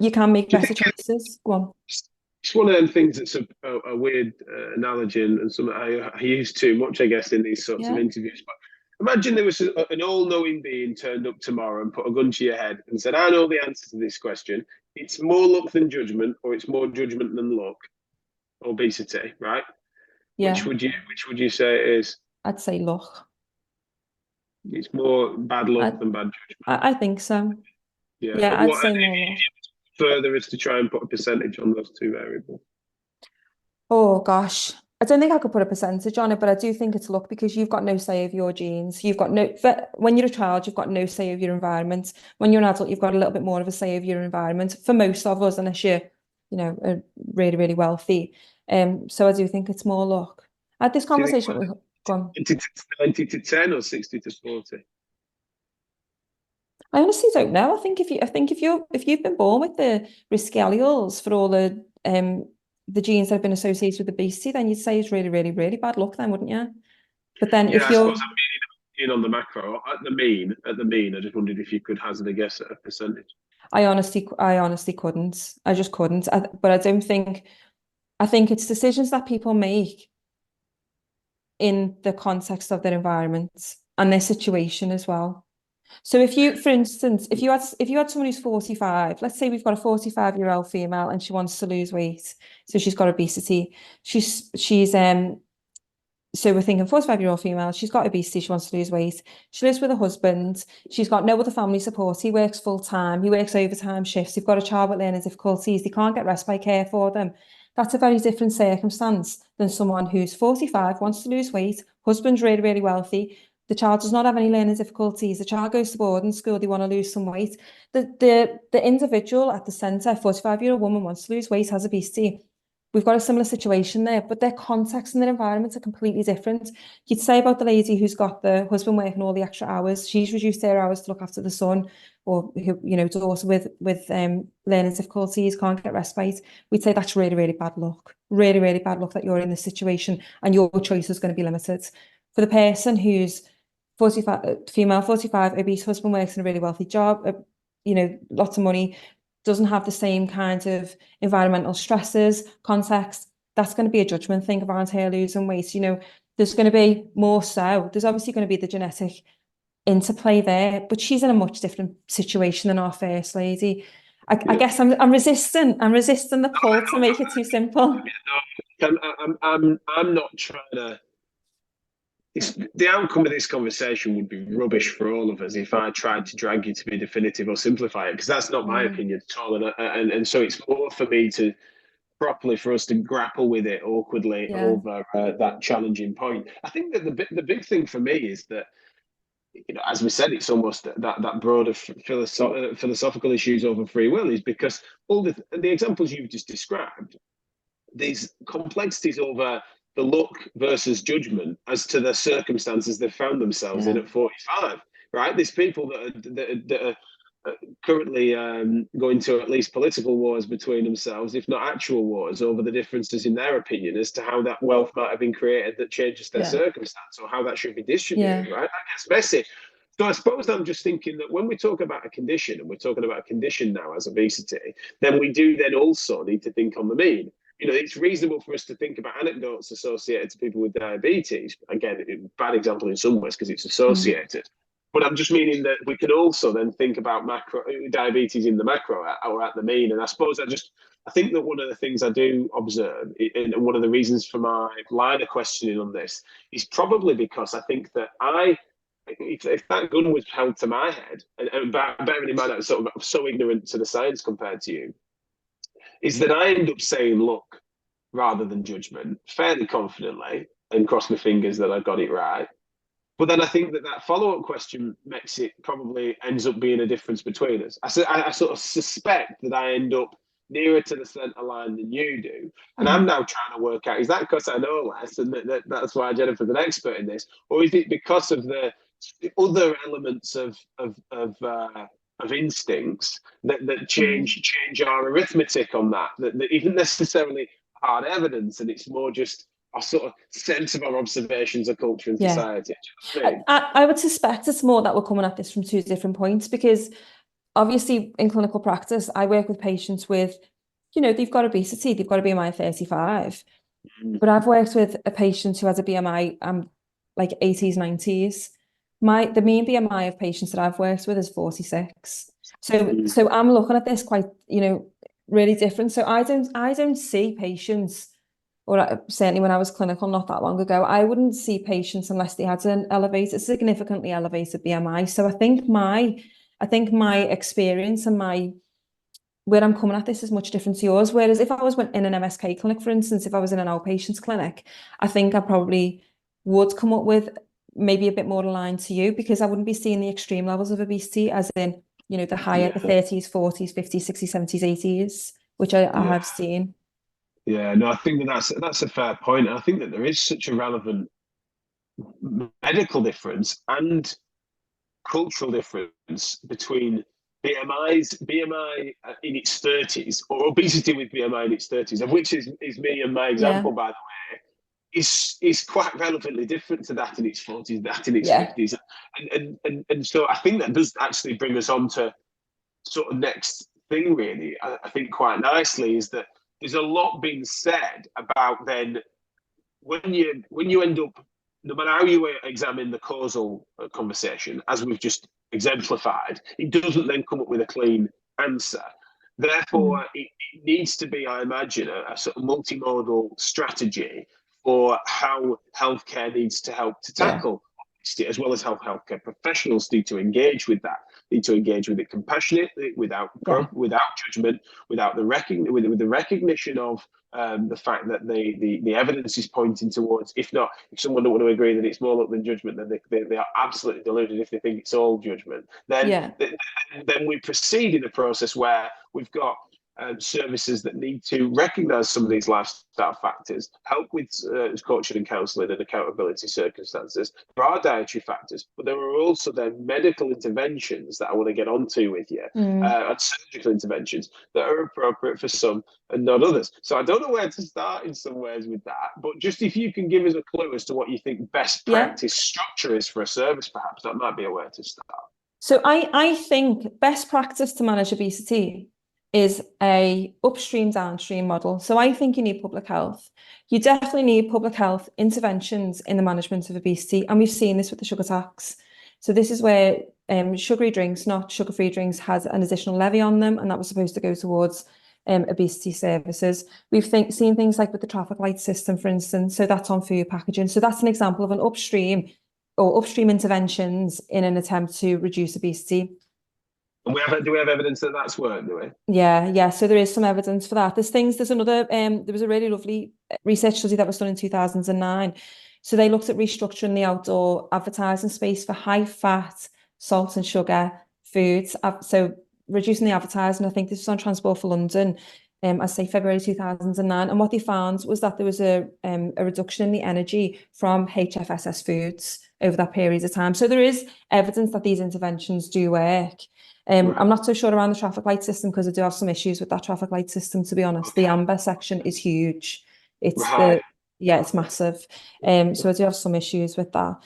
You can make better choices. Go on. It's one of them things that's a weird analogy and something I use too much, I guess, in these sorts of interviews. But Imagine there was an all-knowing being turned up tomorrow and put a gun to your head and said, "I know the answer to this question. It's more luck than judgment, or it's more judgment than luck." Obesity, right? Yeah, Which would you say it is? I'd say luck. It's more bad I, luck than bad judgment. I think so. Yeah. Yeah, And I'd what say more luck. further is to try and put a percentage on those two variables? Oh gosh, I don't think I could put a percentage on it, but I do think it's luck because you've got no say of your genes. You've got no, when you're a child, you've got no say of your environment. When you're an adult, you've got a little bit more of a say of your environment for most of us, unless you're, are really, really wealthy. So I do think it's more luck. I had this Do you think conversation with, go on. 90 to 10 or 60 to 40? I honestly don't know. I think if you've been born with the risk alleles for all the genes that have been associated with obesity, then you'd say it's really, really, really bad luck then, wouldn't you? But then Yeah, if I suppose you're, I'm being on the macro. At the mean, I just wondered if you could hazard a guess at a percentage. I honestly couldn't. I just couldn't. But I don't think, I think it's decisions that people make in the context of their environment and their situation as well. So if you, for instance, if you had someone who's 45, let's say we've got a 45-year-old female and she wants to lose weight, so she's got obesity. She's so we're thinking 45-year-old female, she's got obesity, she wants to lose weight. She lives with a husband, she's got no other family support. He works full time, he works overtime shifts, they've got a child with learning difficulties, they can't get respite care for them. That's a very different circumstance than someone who's 45, wants to lose weight, husband's really, really wealthy, the child does not have any learning difficulties, the child goes to boarding school, they want to lose some weight. The individual at the centre, 45-year-old woman wants to lose weight, has obesity. We've got a similar situation there, but their context and their environments are completely different. You'd say about the lady who's got the husband working all the extra hours, she's reduced their hours to look after the son, or who, daughter with learning difficulties, can't get respite. We'd say that's really, really bad luck. Really, really bad luck that you're in this situation and your choice is going to be limited. For the person who's 45, female, 45, obese, husband works in a really wealthy job, lots of money, doesn't have the same kind of environmental stresses, context, that's going to be a judgment thing around her losing weight. There's going to be more so. There's obviously going to be the genetic interplay there, but she's in a much different situation than our first lady. I guess I'm resisting the pull to make it too simple. I'm not trying to. The outcome of this conversation would be rubbish for all of us if I tried to drag you to be definitive or simplify it, because that's not my opinion at all. And so it's more for me to properly for us to grapple with it awkwardly over that challenging point. I think that the big thing for me is that, as we said, it's almost that broader philosophical issues over free will, is because all the examples you've just described, these complexities over the luck versus judgment as to the circumstances they've found themselves in at 45, right? There's people that are currently going to at least political wars between themselves, if not actual wars, over the differences in their opinion as to how that wealth might have been created that changes their circumstance, or how that should be distributed, right? That gets messy. So I suppose I'm just thinking that when we talk about a condition, and we're talking about a condition now as obesity, then we do then also need to think on the mean. It's reasonable for us to think about anecdotes associated to people with diabetes. Again, bad example in some ways because it's associated. But I'm just meaning that we can also then think about macro diabetes in the macro or at the mean. And I suppose I think that one of the things I do observe, and one of the reasons for my line of questioning on this, is probably because I think that if that gun was held to my head, and bearing in mind I'm sort of so ignorant to the science compared to you, is that I end up saying luck rather than judgment fairly confidently and cross my fingers that I got it right. But then I think that follow-up question makes it probably ends up being a difference between us. I sort of suspect that I end up nearer to the centre line than you do. And I'm now trying to work out, is that because I know less and that's why Jennifer's an expert in this? Or is it because of the other elements of instincts that change our arithmetic on that isn't necessarily hard evidence, and it's more just a sort of sense of our observations of culture and society. I would suspect it's more that we're coming at this from two different points, because obviously in clinical practice, I work with patients with, they've got obesity, they've got a BMI of 35, but I've worked with a patient who has a BMI like 80s, 90s, the mean BMI of patients that I've worked with is 46. So I'm looking at this quite, really different. So I don't see patients, or certainly when I was clinical not that long ago, I wouldn't see patients unless they had significantly elevated BMI. So I think my experience and where I'm coming at this is much different to yours. Whereas if I was in an MSK clinic, for instance, if I was in an outpatients clinic, I think I probably would come up with maybe a bit more aligned to you, because I wouldn't be seeing the extreme levels of obesity, as in, the higher, the 30s, 40s, 50s, 60s, 70s, 80s, which I have seen. Yeah, no, I think that's a fair point. I think that there is such a relevant medical difference and cultural difference between BMI in its 30s, or obesity with BMI in its 30s, of which is me and my example, by the way, is quite relevantly different to that in its 40s, that in its 50s. And so I think that does actually bring us on to sort of next thing, really. I think quite nicely is that there's a lot being said about then when you end up, no matter how you examine the causal conversation, as we've just exemplified, it doesn't then come up with a clean answer. Therefore, it needs to be, I imagine, a sort of multimodal strategy for how healthcare needs to help to tackle obesity, as well as how healthcare professionals need to engage with that, need to engage with it compassionately, without judgment, with the recognition of the fact that the evidence is pointing towards, if someone don't want to agree that it's more luck than judgment, then they are absolutely deluded if they think it's all judgment. Then we proceed in a process where we've got services that need to recognise some of these lifestyle factors, help with coaching and counselling and accountability circumstances. There are dietary factors, but there are also then medical interventions that I want to get onto with you, and surgical interventions that are appropriate for some and not others. So I don't know where to start in some ways with that, but just if you can give us a clue as to what you think best practice structure is for a service, perhaps that might be a way to start. So I think best practice to manage obesity is a upstream downstream model. So I think you need public health. You definitely need public health interventions in the management of obesity, and we've seen this with the sugar tax. So this is where sugary drinks, not sugar-free drinks, has an additional levy on them, and that was supposed to go towards obesity services. We've seen things like with the traffic light system, for instance. So that's on food packaging. So that's an example of an upstream interventions in an attempt to reduce obesity. And do we have evidence that that's worked, do we? Yeah. So there is some evidence for that. There's another, there was a really lovely research study that was done in 2009. So they looked at restructuring the outdoor advertising space for high fat, salt and sugar foods. So reducing the advertising, I think this was on Transport for London, I say February 2009. And what they found was that there was a reduction in the energy from HFSS foods over that period of time. So there is evidence that these interventions do work. I'm not so sure around the traffic light system, because I do have some issues with that traffic light system, to be honest. The amber section is huge. It's massive. So I do have some issues with that.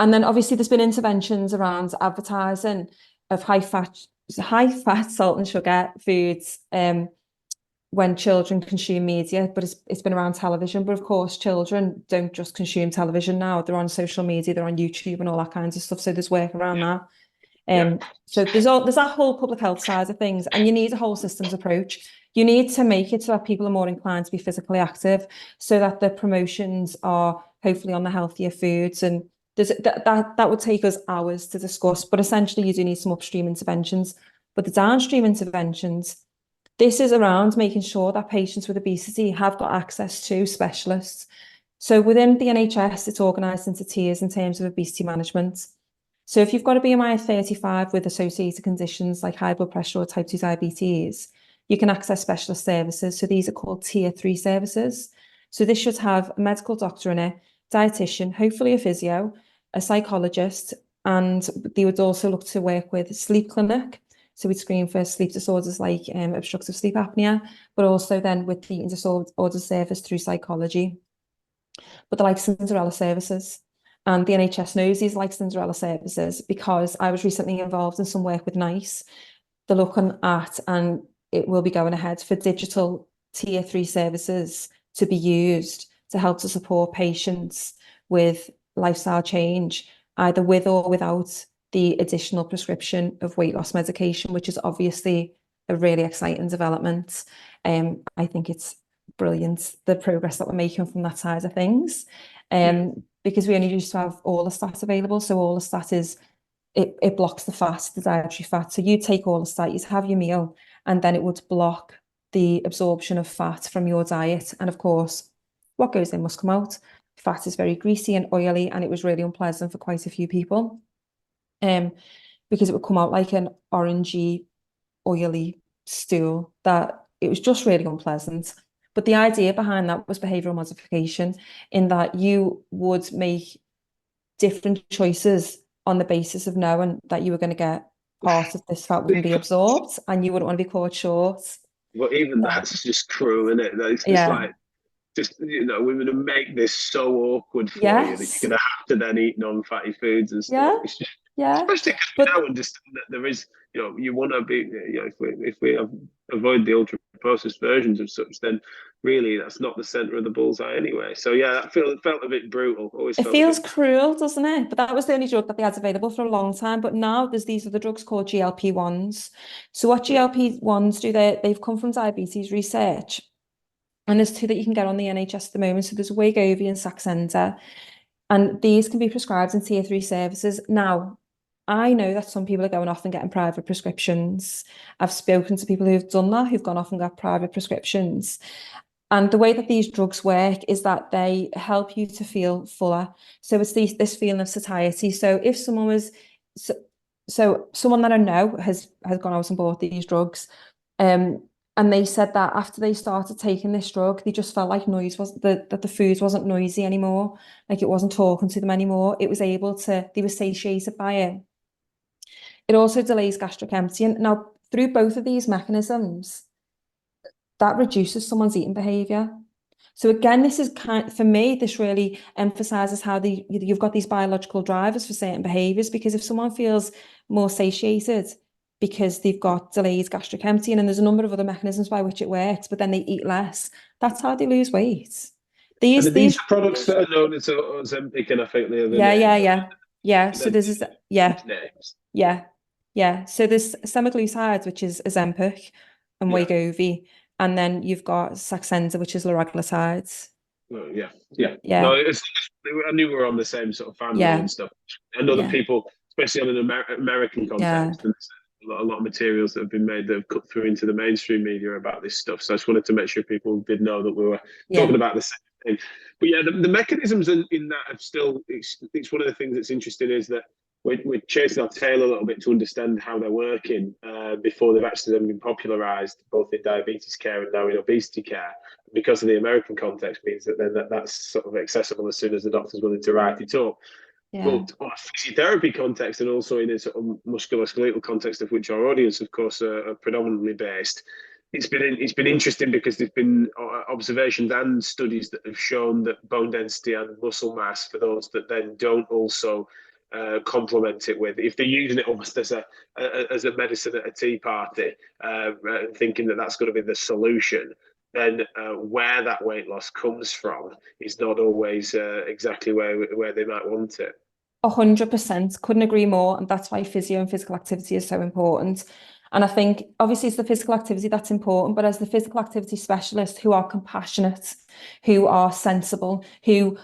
And then obviously there's been interventions around advertising of high fat, salt and sugar foods when children consume media, but it's been around television. But of course, children don't just consume television now. They're on social media, they're on YouTube and all that kinds of stuff. So there's work around that. So there's that whole public health side of things, and you need a whole systems approach. You need to make it so that people are more inclined to be physically active, so that the promotions are hopefully on the healthier foods. And that would take us hours to discuss, but essentially you do need some upstream interventions. But the downstream interventions, this is around making sure that patients with obesity have got access to specialists. So within the NHS, it's organised into tiers in terms of obesity management. So if you've got a BMI of 35 with associated conditions like high blood pressure or type 2 diabetes, you can access specialist services. So these are called tier 3 services. So this should have a medical doctor in it, dietitian, hopefully a physio, a psychologist, and they would also look to work with sleep clinic. So we'd screen for sleep disorders like obstructive sleep apnea, but also then with the eating disorder service through psychology. But they're like Cinderella services. And the NHS knows these like Cinderella services, because I was recently involved in some work with NICE. They're looking at, and it will be going ahead, for digital tier 3 services to be used to help to support patients with lifestyle change either with or without the additional prescription of weight loss medication, which is obviously a really exciting development. I think it's brilliant, the progress that we're making from that side of things. Because we only used to have Orlistat available. So Orlistat is, it blocks the fat, the dietary fat. So you take Orlistat, you have your meal, and then it would block the absorption of fat from your diet. And of course, what goes in must come out. Fat is very greasy and oily, and it was really unpleasant for quite a few people. Because it would come out like an orangey, oily stool that it was just really unpleasant. But the idea behind that was behavioral modification, in that you would make different choices on the basis of knowing that you were going to get part of this fat wouldn't be absorbed and you wouldn't want to be caught short. Well, even that's just cruel, isn't it? It's just like, we're going to make this so awkward for you that you're going to have to then eat non-fatty foods and stuff. It's just, especially because we now understand that there is, you want to be, if we avoid the ultra processed versions of such, then really that's not the center of the bullseye anyway. So yeah, it felt a bit brutal. It feels cruel, doesn't it? But that was the only drug that they had available for a long time. But now there's these other drugs called GLP-1s. So what GLP-1s do, they've come from diabetes research. And there's two that you can get on the NHS at the moment. So there's Wegovy and Saxenda. And these can be prescribed in tier 3 services. Now, I know that some people are going off and getting private prescriptions. I've spoken to people who've done that, who've gone off and got private prescriptions. And the way that these drugs work is that they help you to feel fuller. So it's this feeling of satiety. So if someone was, so someone that I know has gone out and bought these drugs, and they said that after they started taking this drug, they just felt like that the food wasn't noisy anymore, like it wasn't talking to them anymore. They were satiated by it. It also delays gastric emptying. Now, through both of these mechanisms, that reduces someone's eating behavior. So again, this is for me, this really emphasizes how you've got these biological drivers for certain behaviors, because if someone feels more satiated because they've got delayed gastric emptying, and there's a number of other mechanisms by which it works, but then they eat less, that's how they lose weight. These are products that are known as Ozempic, and I think the other yeah. So this is So there's semaglutide, which is Ozempic, and Wegovy, and then you've got Saxenda, which is liraglutide. Oh, yeah. No, I knew we were on the same sort of family and stuff. I know that people, especially on an American context, and a lot of materials that have been made that have cut through into the mainstream media about this stuff. So I just wanted to make sure people did know that we were talking about the same thing. But yeah, the mechanisms in that have still, it's one of the things that's interesting is that we're chasing our tail a little bit to understand how they're working before they've actually been popularized, both in diabetes care and now in obesity care. Because of the American context means that then that's sort of accessible as soon as the doctor's willing to write it up. But on a physiotherapy context, and also in a sort of musculoskeletal context, of which our audience, of course, are predominantly based, it's been interesting because there's been observations and studies that have shown that bone density and muscle mass, for those that then don't also complement it with, if they're using it almost as a medicine at a tea party, thinking that that's going to be the solution, then where that weight loss comes from is not always exactly where they might want it. 100%, couldn't agree more. And that's why physio and physical activity is so important. And I think obviously it's the physical activity that's important, but as the physical activity specialist, who are compassionate, who are sensible, who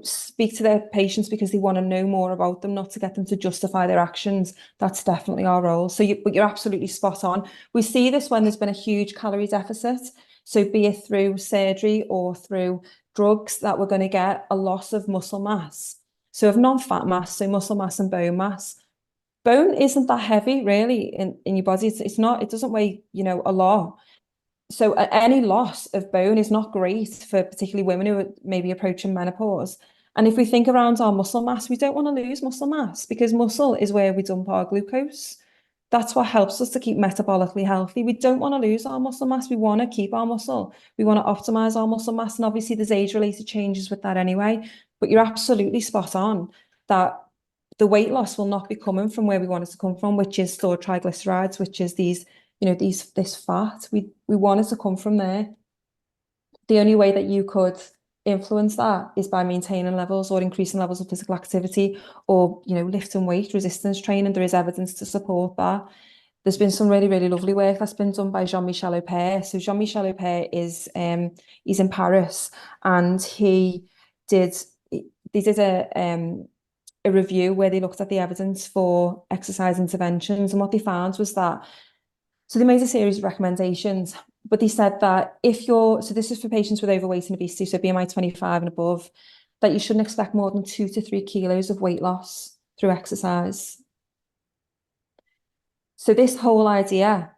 speak to their patients because they want to know more about them, not to get them to justify their actions, that's definitely our role. But you're absolutely spot on. We see this when there's been a huge calorie deficit. So be it through surgery or through drugs, that we're going to get a loss of muscle mass. So of non-fat mass, so muscle mass and bone mass. Bone isn't that heavy really in your body. It doesn't weigh, a lot. So any loss of bone is not great for particularly women who are maybe approaching menopause. And if we think around our muscle mass, we don't want to lose muscle mass, because muscle is where we dump our glucose. That's what helps us to keep metabolically healthy. We don't want to lose our muscle mass. We want to keep our muscle. We want to optimize our muscle mass. And obviously there's age-related changes with that anyway. But you're absolutely spot on that the weight loss will not be coming from where we want it to come from, which is stored triglycerides, which is this fat. We want it to come from there. The only way that you could influence that is by maintaining levels or increasing levels of physical activity, or, you know, lifting weight, resistance training. There is evidence to support that. There's been some really, really lovely work that's been done by Jean-Michel Aupert. So Jean-Michel Aupert is he's in Paris, and they did a review where they looked at the evidence for exercise interventions, and what they found was that, so they made a series of recommendations, but they said that if you're, so this is for patients with overweight and obesity, so BMI 25 and above, that you shouldn't expect more than 2 to 3 kilos of weight loss through exercise. So this whole idea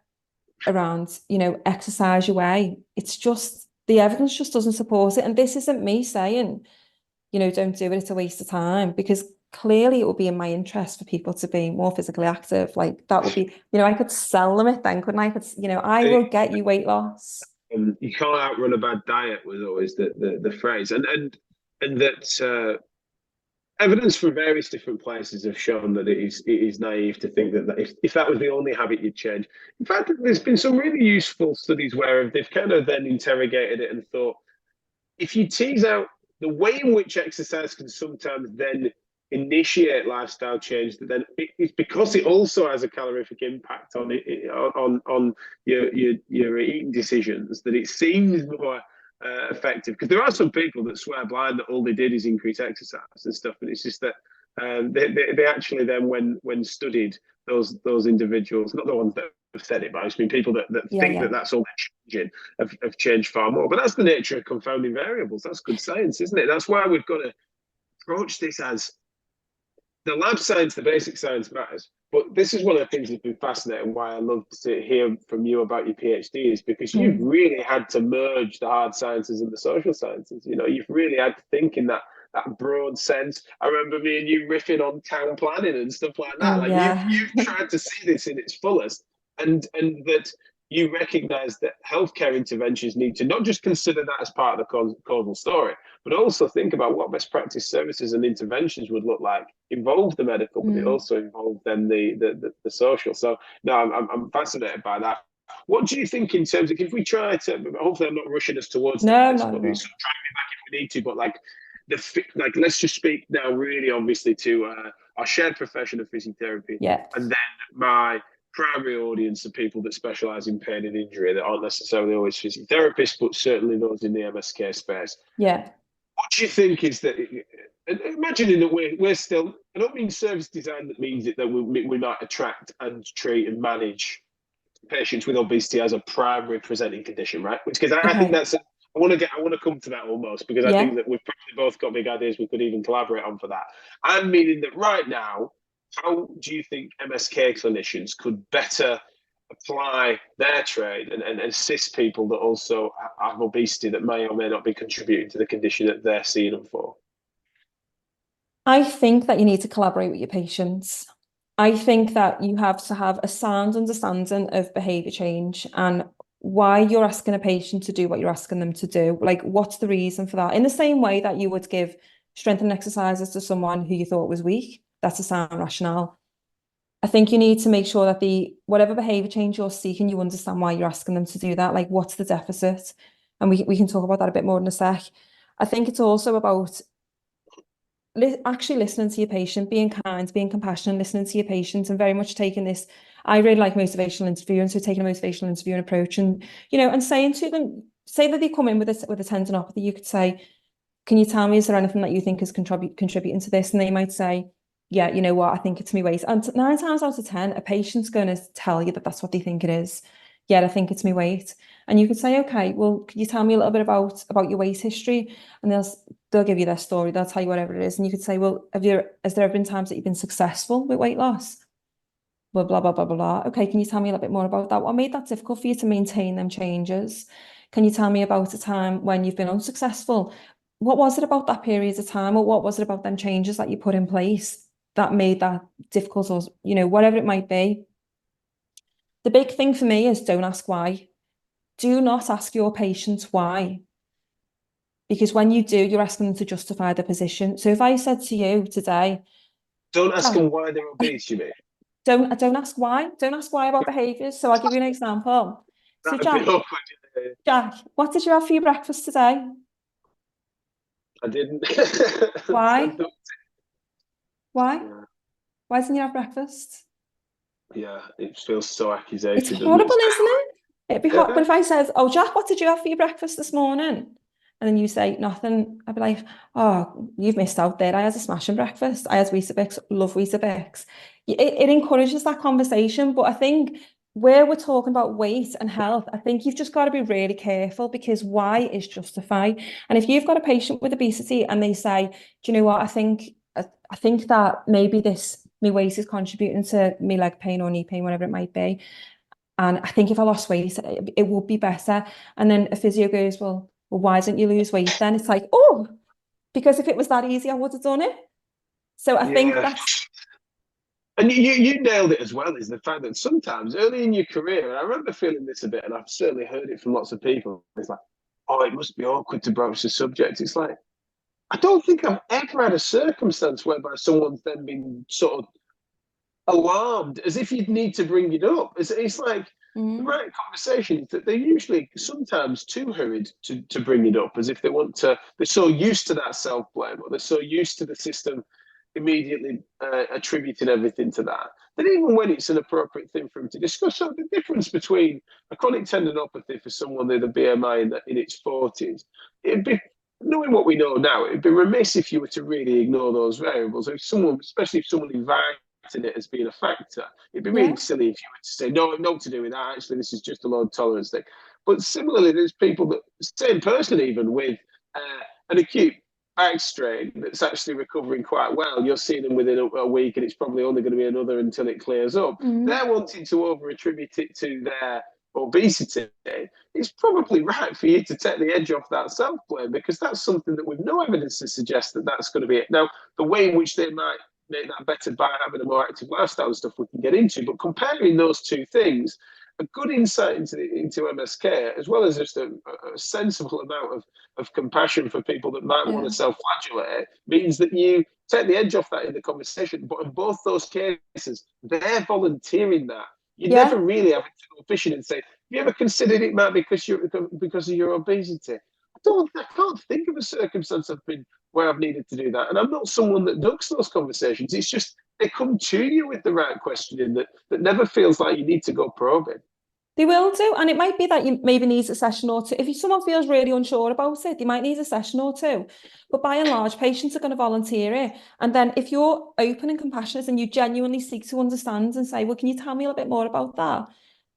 around, you know, exercise your way, it's just, the evidence just doesn't support it. And this isn't me saying, you know, don't do it, it's a waste of time, because clearly it would be in my interest for people to be more physically active. Like, that would be, you know, I could sell them it then, couldn't I? You know, I will get you weight loss. You can't outrun a bad diet was always the phrase, and that evidence from various different places have shown that it is naive to think that if that was the only habit you'd change. In fact, there's been some really useful studies where they've kind of then interrogated it and thought, if you tease out the way in which exercise can sometimes then initiate lifestyle change, that then it's because it also has a calorific impact on your eating decisions, that it seems more effective. Because there are some people that swear blind that all they did is increase exercise and stuff, and it's just that they actually then, when studied, those individuals, not the ones that have said it, but I just mean people that think that that's all they're changing, have changed far more. But that's the nature of confounding variables. That's good science, isn't it? That's why we've got to approach this as the lab science, the basic science matters. But this is one of the things that's been fascinating, why I love to hear from you about your PhD, is because you've really had to merge the hard sciences and the social sciences. You know, you've really had to think in that broad sense. I remember me and you riffing on town planning and stuff like that. You've tried to see this in its fullest, and that you recognise that healthcare interventions need to not just consider that as part of the causal story, but also think about what best practice services and interventions would look like, involve the medical, but they also involve then the social. So no, I'm fascinated by that. What do you think in terms of, if we try to, hopefully I'm not rushing us towards this, but try me back if we need to, but like let's just speak now really obviously to our shared profession of physiotherapy, and then my primary audience of people that specialize in pain and injury that aren't necessarily always physiotherapists, but certainly those in the MSK space. What do you think is that, imagining that we're still, I don't mean service design that means that we might attract and treat and manage patients with obesity as a primary presenting condition, right? Which, because I think that's, I want to come to that almost, because I think that we've probably both got big ideas we could even collaborate on for that. I'm meaning that right now, how do you think MSK clinicians could better apply their trade and assist people that also have obesity that may or may not be contributing to the condition that they're seeing them for? I think that you need to collaborate with your patients. I think that you have to have a sound understanding of behaviour change and why you're asking a patient to do what you're asking them to do. Like, what's the reason for that? In the same way that you would give strengthening exercises to someone who you thought was weak, that's a sound rationale. I think you need to make sure that whatever behaviour change you're seeking, you understand why you're asking them to do that. Like, what's the deficit? And we can talk about that a bit more in a sec. I think it's also about actually listening to your patient, being kind, being compassionate, listening to your patient, and very much taking this. I really like motivational interviewing, so taking a motivational interviewing approach, and and saying to them, say that they come in with a tendinopathy, you could say, "Can you tell me, is there anything that you think is contributing to this?" And they might say, "Yeah, you know what, I think it's my weight." And 9 times out of 10, a patient's going to tell you that that's what they think it is. "Yeah, I think it's my weight." And you could say, "Okay, well, can you tell me a little bit about your weight history?" And they'll give you their story. They'll tell you whatever it is. And you could say, "Well, has there ever been times that you've been successful with weight loss?" Well, blah, blah, blah, blah, blah. "Okay, can you tell me a little bit more about that? What made that difficult for you to maintain them changes? Can you tell me about a time when you've been unsuccessful? What was it about that period of time, or what was it about them changes that you put in place that made that difficult?" Or, whatever it might be. The big thing for me is, don't ask why. Do not ask your patients why. Because when you do, you're asking them to justify their position. So if I said to you today, don't ask them why they're obese, you mean? Don't ask why. Don't ask why about behaviours. So I'll give you an example. So Jack, what did you have for your breakfast today? I didn't. Why? Why? Yeah. Why didn't you have breakfast? Yeah, it feels so It's accusatory, doesn't horrible, it? isn't it? It'd be hot. Yeah. But if I said, "Oh, Jack, what did you have for your breakfast this morning?" And then you say nothing, I'd be like, "Oh, you've missed out there. I had a smashing breakfast. I had Weetabix, love Weetabix." It encourages that conversation. But I think where we're talking about weight and health, I think you've just got to be really careful, because why is justified. And if you've got a patient with obesity and they say, "Do you know what? I think that maybe my weight is contributing to me leg pain or knee pain, whatever it might be. And I think if I lost weight, it would be better." And then a physio goes, well, why didn't you lose weight then? It's like, oh, because if it was that easy, I would have done it. So I think Yeah. And you nailed it as well, is the fact that sometimes early in your career, and I remember feeling this a bit, and I've certainly heard it from lots of people, it's like, oh, it must be awkward to broach the subject. It's like, I don't think I've ever had a circumstance whereby someone's then been sort of alarmed as if you'd need to bring it up. It's like the right conversations that they're usually sometimes too hurried to bring it up, as if they want to, they're so used to that self-blame, or they're so used to the system immediately attributing everything to that, that even when it's an appropriate thing for them to discuss. So the difference between a chronic tendinopathy for someone with a BMI in its 40s, it'd be, knowing what we know now, it'd be remiss if you were to really ignore those variables. If someone, especially if someone invited it as being a factor, it'd be really silly if you were to say, no to do with that. Actually, this is just a low tolerance thing. But similarly, there's people that, same person even with an acute back strain that's actually recovering quite well. You're seeing them within a week, and it's probably only going to be another until it clears up. They're wanting to over attribute it to their obesity. It's probably right for you to take the edge off that self blame, because that's something that we've no evidence to suggest that that's going to be it. Now, the way in which they might make that better by having a more active lifestyle and stuff we can get into, but comparing those two things, a good insight into MSK, as well as just a sensible amount of compassion for people that might want to self-flagellate, means that you take the edge off that in the conversation. But in both those cases, they're volunteering that. You never really have to go fishing and say, "Have you ever considered it might be because of your obesity?" I can't think of a circumstance I've been where I've needed to do that. And I'm not someone that ducks those conversations. It's just they come to you with the right questioning that never feels like you need to go probing. They will do. And it might be that you maybe need a session or two. If someone feels really unsure about it, they might need a session or two. But by and large, patients are going to volunteer it. And then if you're open and compassionate and you genuinely seek to understand and say, well, can you tell me a little bit more about that?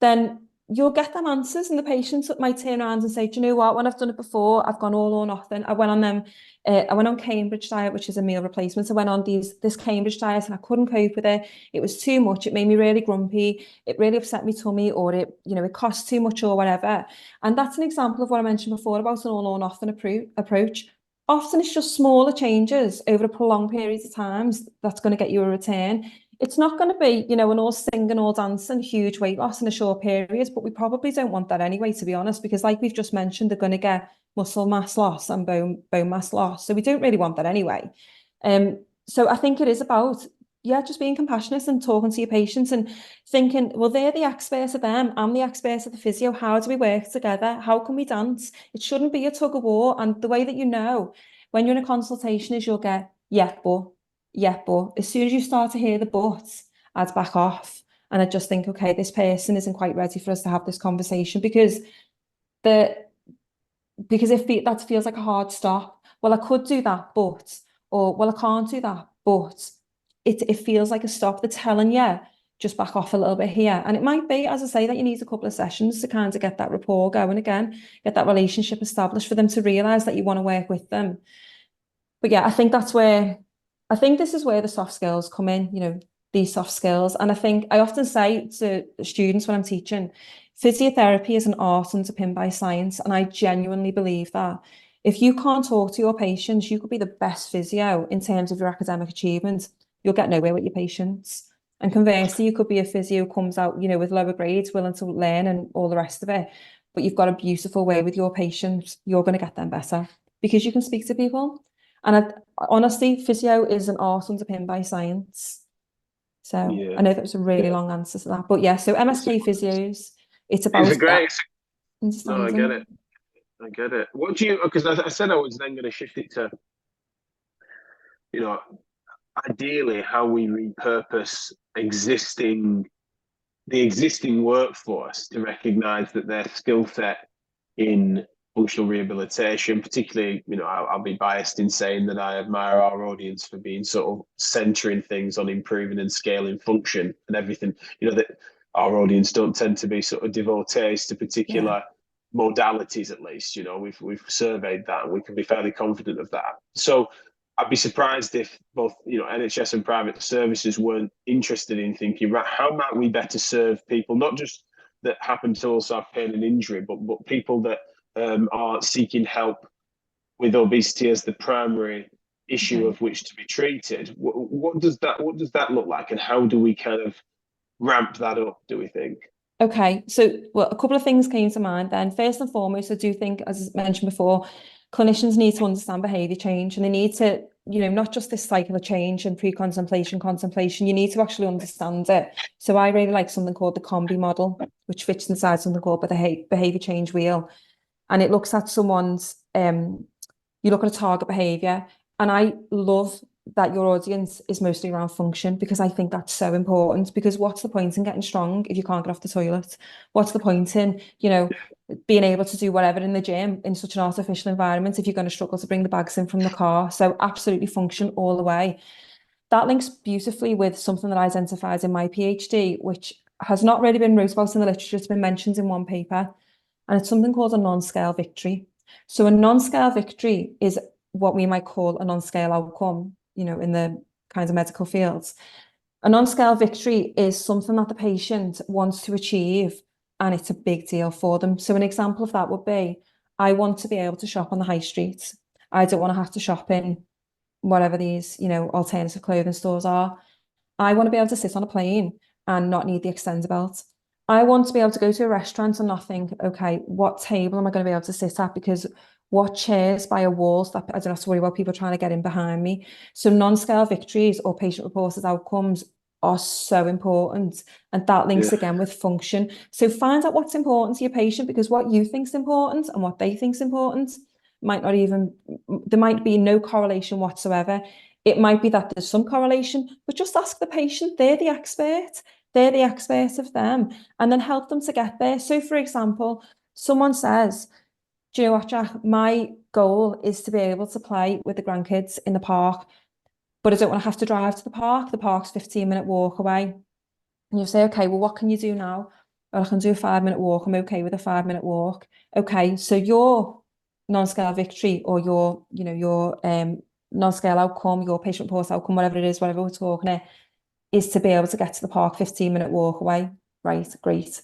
Then you'll get them answers, and the patients might turn around and say, do you know what? When I've done it before, I've gone all or nothing. I went on Cambridge diet, which is a meal replacement. I went on this Cambridge diet and I couldn't cope with it. It was too much. It made me really grumpy. It really upset my tummy, or it cost too much or whatever. And that's an example of what I mentioned before about an all or nothing approach. Often it's just smaller changes over a prolonged period of time that's going to get you a return. It's not going to be, an all singing, all dancing, huge weight loss in a short period, but we probably don't want that anyway, to be honest, because like we've just mentioned, they're going to get muscle mass loss and bone mass loss. So we don't really want that anyway. So I think it is about, just being compassionate and talking to your patients and thinking, well, they're the experts of them, I'm the expert of the physio. How do we work together? How can we dance? It shouldn't be a tug of war. And the way that when you're in a consultation is you'll get, but as soon as you start to hear the buts, I'd back off. And I just think, okay, this person isn't quite ready for us to have this conversation, because that feels like a hard stop. Well, I could do that, but, or well, I can't do that, but it feels like a stop. They're telling you, just back off a little bit here. And it might be, as I say, that you need a couple of sessions to kind of get that rapport going again, get that relationship established for them to realize that you want to work with them. But I think this is where the soft skills come in, these soft skills. And I often say to students when I'm teaching, physiotherapy is an art underpinned by science. And I genuinely believe that if you can't talk to your patients, you could be the best physio in terms of your academic achievement. You'll get nowhere with your patients. And conversely, you could be a physio who comes out, with lower grades, willing to learn and all the rest of it. But you've got a beautiful way with your patients. You're going to get them better because you can speak to people. And honestly, physio is an art underpinned by science. So I know that was a really long answer to that. But so MSK physios, it's about understanding. No, I get it. What do you, because I said I was then going to shift it to you know, ideally how we repurpose the existing workforce to recognise that their skill set in functional rehabilitation, particularly, I'll be biased in saying that I admire our audience for being sort of centering things on improving and scaling function and everything, that our audience don't tend to be sort of devotees to particular modalities, at least, we've surveyed that and we can be fairly confident of that. So I'd be surprised if both, NHS and private services weren't interested in thinking, right, how might we better serve people, not just that happen to also have pain and injury, but people that are seeking help with obesity as the primary issue of which to be treated. What does that look like, and how do we kind of ramp that up, do we think? Okay, so a couple of things came to mind then. First and foremost, I do think, as I mentioned before, clinicians need to understand behaviour change, and they need to, not just this cycle of change and pre-contemplation, contemplation, you need to actually understand it. So I really like something called the combi model, which fits inside something called the behaviour change wheel. And it looks at someone's, you look at a target behaviour, and I love that your audience is mostly around function, because I think that's so important. Because what's the point in getting strong if you can't get off the toilet? What's the point in, being able to do whatever in the gym in such an artificial environment if you're going to struggle to bring the bags in from the car? So absolutely function all the way. That links beautifully with something that I identified in my PhD, which has not really been wrote about in the literature. It's been mentioned in one paper, and it's something called a non-scale victory. So a non-scale victory is what we might call a non-scale outcome, in the kinds of medical fields. A non-scale victory is something that the patient wants to achieve, and it's a big deal for them. So an example of that would be, I want to be able to shop on the high street. I don't want to have to shop in whatever these, alternative clothing stores are. I want to be able to sit on a plane and not need the extender belt. I want to be able to go to a restaurant and not think, okay, what table am I going to be able to sit at? Because what chairs by a wall that I don't have to worry about people trying to get in behind me. So non-scale victories or patient-reported outcomes are so important. And that links again with function. So find out what's important to your patient, because what you think is important and what they think is important there might be no correlation whatsoever. It might be that there's some correlation, but just ask the patient. They're the expert. They're the expert of them, and then help them to get there. So for example, someone says, do you know what, Jack? My goal is to be able to play with the grandkids in the park, but I don't want to have to drive to the park. The park's 15-minute walk away. And you say, okay, well, what can you do now? Well, I can do a 5-minute walk. I'm okay with a 5-minute walk. Okay, so your non-scale victory, or your non-scale outcome, your patient-reported outcome, whatever it is, whatever we're talking about, is to be able to get to the park 15-minute walk away. Right, great.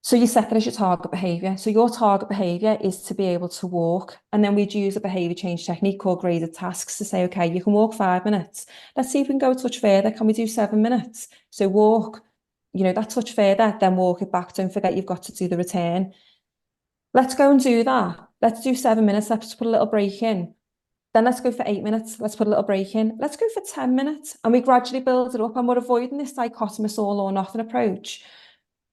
So you set that as your target behaviour. So your target behaviour is to be able to walk. And then we'd use a behaviour change technique called graded tasks to say, okay, you can walk 5 minutes. Let's see if we can go a touch further. Can we do 7 minutes? So walk, that touch further, then walk it back. Don't forget you've got to do the return. Let's go and do that. Let's do 7 minutes. Let's put a little break in. Then let's go for 8 minutes. Let's put a little break in. Let's go for 10 minutes. And we gradually build it up, and we're avoiding this dichotomous all or nothing approach.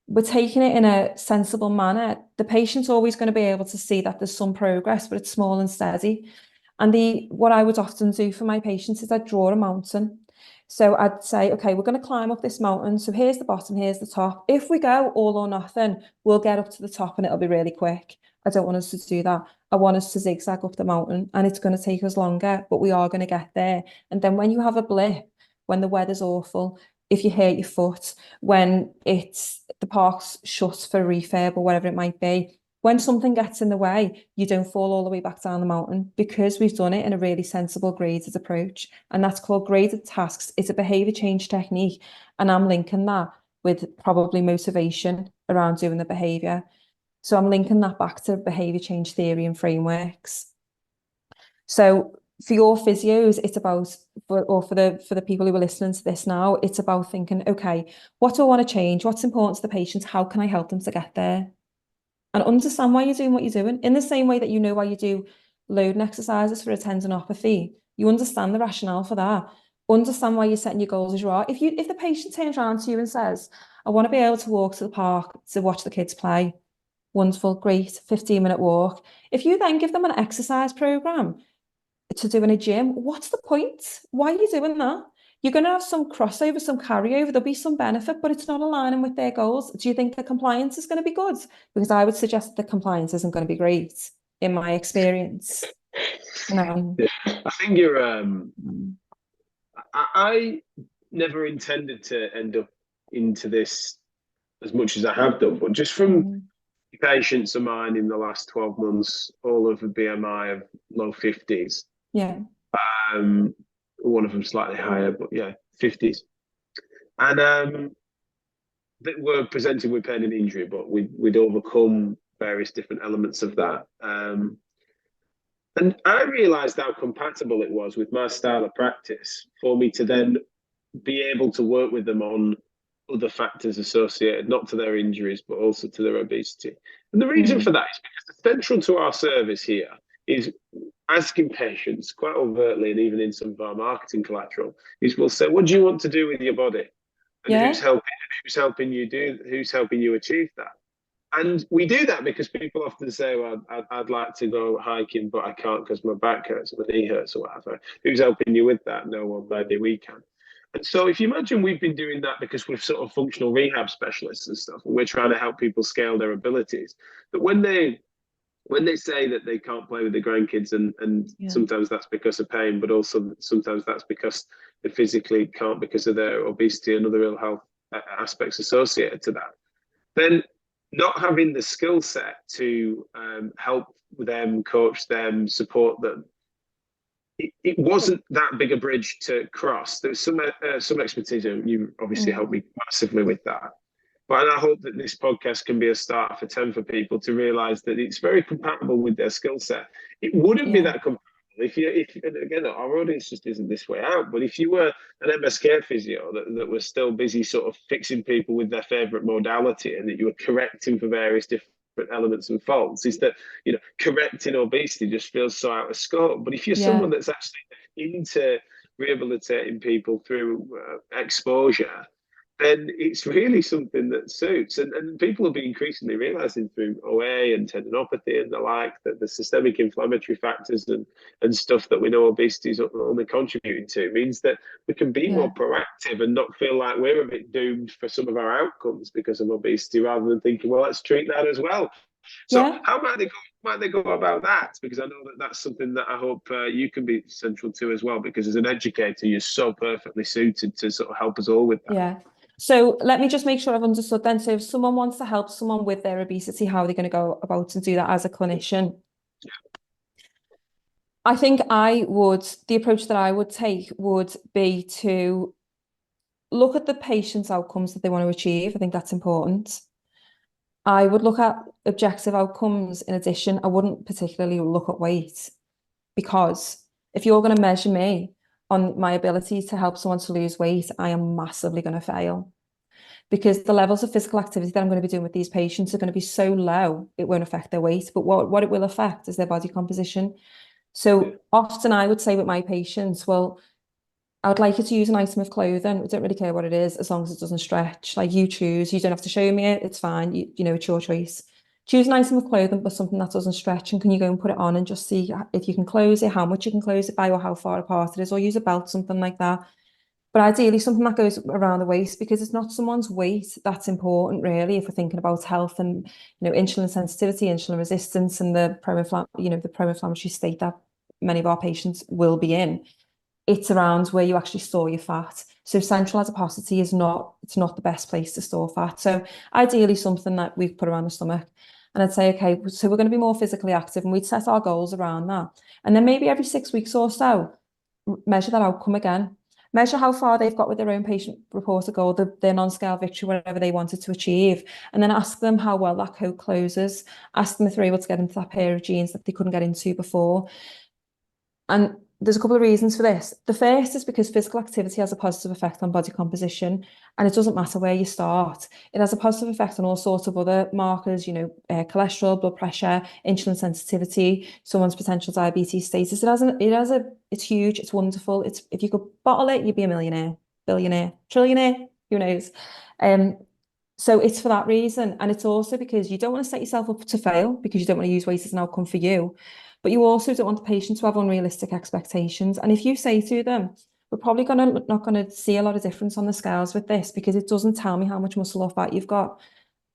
We're taking it in a sensible manner. The patient's always going to be able to see that there's some progress, but it's small and steady. And what I would often do for my patients is I'd draw a mountain. So I'd say, okay, we're going to climb up this mountain. So here's the bottom, here's the top. If we go all or nothing, we'll get up to the top and it'll be really quick. I don't want us to do that. I want us to zigzag up the mountain, and it's going to take us longer, but we are going to get there. And then when you have a blip, when the weather's awful, if you hurt your foot, when the park's shut for refurb or whatever it might be, when something gets in the way, you don't fall all the way back down the mountain, because we've done it in a really sensible graded approach. And that's called graded tasks. It's a behaviour change technique. And I'm linking that with probably motivation around doing the behaviour. So I'm linking that back to behaviour change theory and frameworks. So for your physios, it's about, or for the people who are listening to this now, it's about thinking, okay, what do I want to change? What's important to the patients? How can I help them to get there? And understand why you're doing what you're doing. In the same way that you know why you do loading exercises for a tendinopathy, you understand the rationale for that. Understand why you're setting your goals as you are. If the patient turns around to you and says, I want to be able to walk to the park to watch the kids play, wonderful, great, 15-minute walk. If you then give them an exercise program to do in a gym, what's the point? Why are you doing that? You're going to have some crossover, some carryover, there'll be some benefit, but it's not aligning with their goals. Do you think the compliance is going to be good? Because I would suggest that the compliance isn't going to be great, in my experience. Yeah, I think you're. I never intended to end up into this as much as I have done, but just from patients of mine in the last 12 months, all of a BMI of low 50s. Yeah. One of them slightly higher, but yeah, 50s. And that were presenting with pain and injury, but we'd overcome various different elements of that. And I realized how compatible it was with my style of practice for me to then be able to work with them on other factors associated, not to their injuries, but also to their obesity. And the reason for that is because central to our service here is asking patients quite overtly, and even in some of our marketing collateral, is we'll say, what do you want to do with your body? And who's helping you achieve that? And we do that because people often say, well, I'd like to go hiking, but I can't because my back hurts, my knee hurts, or whatever. Who's helping you with that? No one, maybe we can. And so if you imagine we've been doing that because we're sort of functional rehab specialists and stuff, and we're trying to help people scale their abilities, that when they say that they can't play with their grandkids, and sometimes that's because of pain, but also sometimes that's because they physically can't because of their obesity and other ill health aspects associated to that, then not having the skill set to help them, coach them, support them, it wasn't that big a bridge to cross. There's some expertise, and you obviously helped me massively with that. But I hope that this podcast can be a start for 10 for people to realise that it's very compatible with their skill set. It wouldn't be that compatible if and again, our audience just isn't this way out. But if you were an MSK physio that was still busy sort of fixing people with their favourite modality, and that you were correcting for various different elements and faults, is that, correcting obesity just feels so out of scope. But if you're someone that's actually into rehabilitating people through exposure, then it's really something that suits. And people will be increasingly realizing through OA and tendinopathy and the like that the systemic inflammatory factors and stuff that we know obesity is only contributing to means that we can be more proactive and not feel like we're a bit doomed for some of our outcomes because of obesity, rather than thinking, well, let's treat that as well. So how might they go about that? Because I know that that's something that I hope you can be central to as well, because as an educator, you're so perfectly suited to sort of help us all with that. Yeah. So let me just make sure I've understood then. So if someone wants to help someone with their obesity, how are they going to go about and do that as a clinician? I think the approach that I would take would be to look at the patient's outcomes that they want to achieve. I think that's important. I would look at objective outcomes in addition. I wouldn't particularly look at weight, because if you're going to measure me on my ability to help someone to lose weight, I am massively going to fail, because the levels of physical activity that I'm going to be doing with these patients are going to be so low, it won't affect their weight. But what it will affect is their body composition. So often I would say with my patients, well, I would like you to use an item of clothing. I don't really care what it is, as long as it doesn't stretch. Like, you choose. You don't have to show me it. It's fine. It's your choice. Choose an item of clothing, but something that doesn't stretch, and can you go and put it on and just see if you can close it, how much you can close it by, or how far apart it is, or use a belt, something like that. But ideally something that goes around the waist, because it's not someone's weight that's important, really, if we're thinking about health and, insulin sensitivity, insulin resistance, and the pro-inflammatory state that many of our patients will be in. It's around where you actually store your fat. So central adiposity it's not the best place to store fat. So ideally something that we put around the stomach. And I'd say, okay, so we're going to be more physically active, and we'd set our goals around that. And then maybe every 6 weeks or so, measure that outcome again. Measure how far they've got with their own patient-reported goal, their non-scale victory, whatever they wanted to achieve. And then ask them how well that code closes. Ask them if they're able to get into that pair of jeans that they couldn't get into before. And there's a couple of reasons for this. The first is because physical activity has a positive effect on body composition, and it doesn't matter where you start. It has a positive effect on all sorts of other markers, cholesterol, blood pressure, insulin sensitivity, someone's potential diabetes status. It's huge, it's wonderful. If you could bottle it, you'd be a millionaire, billionaire, trillionaire, who knows? So it's for that reason. And it's also because you don't want to set yourself up to fail, because you don't want to use weight as an outcome for you. but you also don't want the patient to have unrealistic expectations. And if you say to them, we're probably not gonna see a lot of difference on the scales with this because it doesn't tell me how much muscle or fat you've got,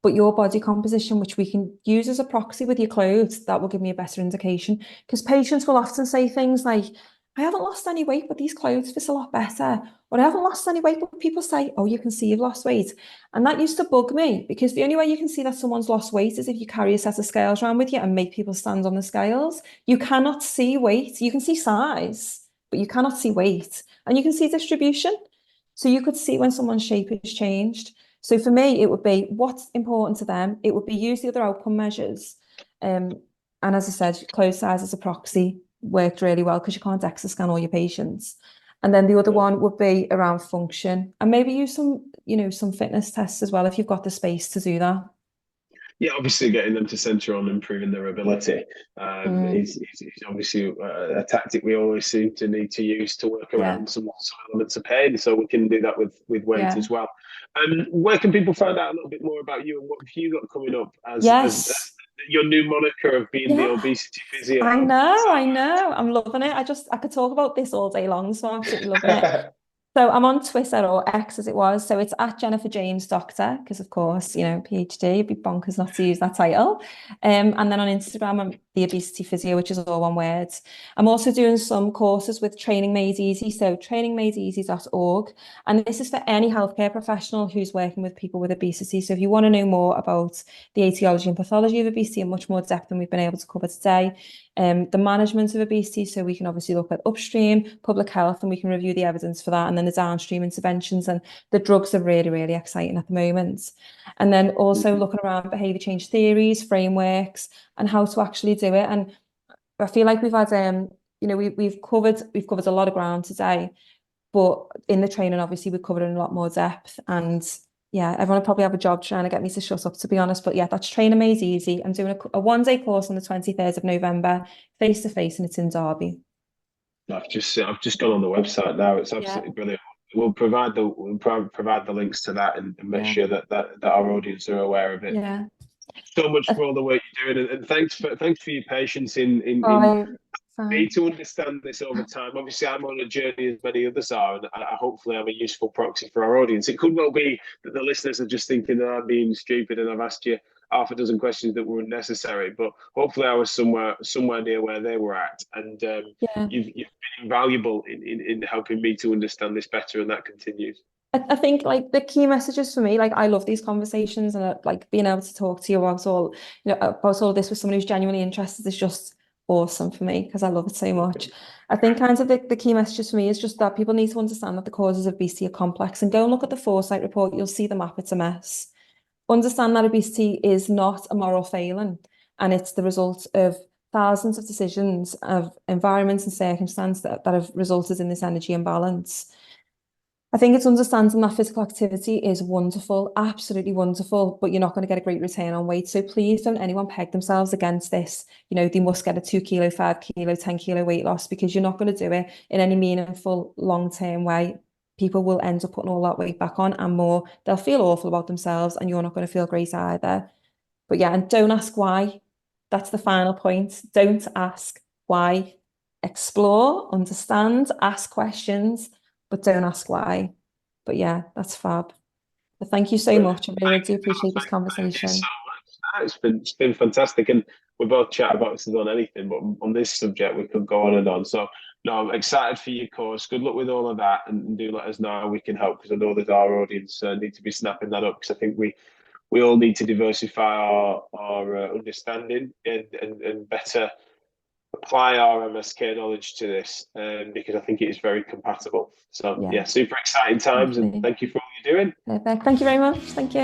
but your body composition, which we can use as a proxy with your clothes, that will give me a better indication. Because patients will often say things like, I haven't lost any weight, but these clothes fit a lot better. Or I haven't lost any weight, but people say, oh, you can see you've lost weight. And that used to bug me because the only way you can see that someone's lost weight is if you carry a set of scales around with you and make people stand on the scales. You cannot see weight. You can see size, but you cannot see weight. And you can see distribution. So you could see when someone's shape has changed. So for me, it would be what's important to them. It would be use the other outcome measures. And as I said, clothes size as a proxy worked really well because you can't DEXA scan all your patients. And then the other one would be around function and maybe use some fitness tests as well if you've got the space to do that. Yeah, obviously getting them to centre on improving their ability is obviously a tactic we always seem to need to use to work around some elements of pain. So we can do that with weight as well. Where can people find out a little bit more about you and what have you got coming up as your new moniker of being the obesity physio? I know. I'm loving it. I could talk about this all day long, so I'm absolutely loving it. So I'm on Twitter, or X as it was. So it's at Jennifer James Doctor, because of course, PhD, it'd be bonkers not to use that title. And then on Instagram, I'm the Obesity Physio, which is all one word. I'm also doing some courses with Training Made Easy. So trainingmadeeasy.org. And this is for any healthcare professional who's working with people with obesity. So if you want to know more about the etiology and pathology of obesity in much more depth than we've been able to cover today, the management of obesity, so we can obviously look at upstream public health and we can review the evidence for that, and then the downstream interventions, and the drugs are really, really exciting at the moment. And then also looking around behaviour change theories, frameworks, and how to actually do it. And I feel like we've had we've covered a lot of ground today, but in the training obviously we've covered in a lot more depth. And yeah, everyone will probably have a job trying to get me to shut up, to be honest. But yeah, that's Trainer Made Easy. I'm doing a one-day course on the 23rd of November, face-to-face, and it's in Derby. I've just gone on the website now. It's absolutely brilliant. We'll provide the links to that and make sure that our audience are aware of it. Yeah. So much for all the work you're doing, and thanks for your patience in me to understand this over time. Obviously, I'm on a journey as many others are, and hopefully I'm a useful proxy for our audience. It could well be that the listeners are just thinking that I'm being stupid and I've asked you half a dozen questions that were unnecessary, but hopefully I was somewhere near where they were at, and you've been invaluable in helping me to understand this better, and that continues. I think like the key messages for me, like I love these conversations, and like being able to talk to you about all this with someone who's genuinely interested is just awesome for me because I love it so much. I think kind of the key messages for me is just that people need to understand that the causes of obesity are complex, and go and look at the Foresight report. You'll see the map. It's a mess. Understand that obesity is not a moral failing, and it's the result of thousands of decisions of environments and circumstances that have resulted in this energy imbalance. I think it's understanding that physical activity is wonderful, absolutely wonderful, but you're not going to get a great return on weight. So please don't anyone peg themselves against this. They must get a 2 kilo, 5 kilo, 10 kilo weight loss, because you're not going to do it in any meaningful long-term way. People will end up putting all that weight back on and more. They'll feel awful about themselves, and you're not going to feel great either. But yeah, and don't ask why. That's the final point. Don't ask why. Explore, understand, ask questions, but don't ask why. But yeah, that's fab. But thank you so much. I really do appreciate this conversation. Thank you so much. It's been fantastic, and we both chat about this on anything, but on this subject we could go on and on. So no, I'm excited for your course. Good luck with all of that, and do let us know how we can help, because I know that our audience need to be snapping that up, because I think we all need to diversify our understanding and better apply our MSK knowledge to this, because I think it is very compatible. So yeah, super exciting times, and thank you for all you're doing. Perfect. Thank you very much. Thank you.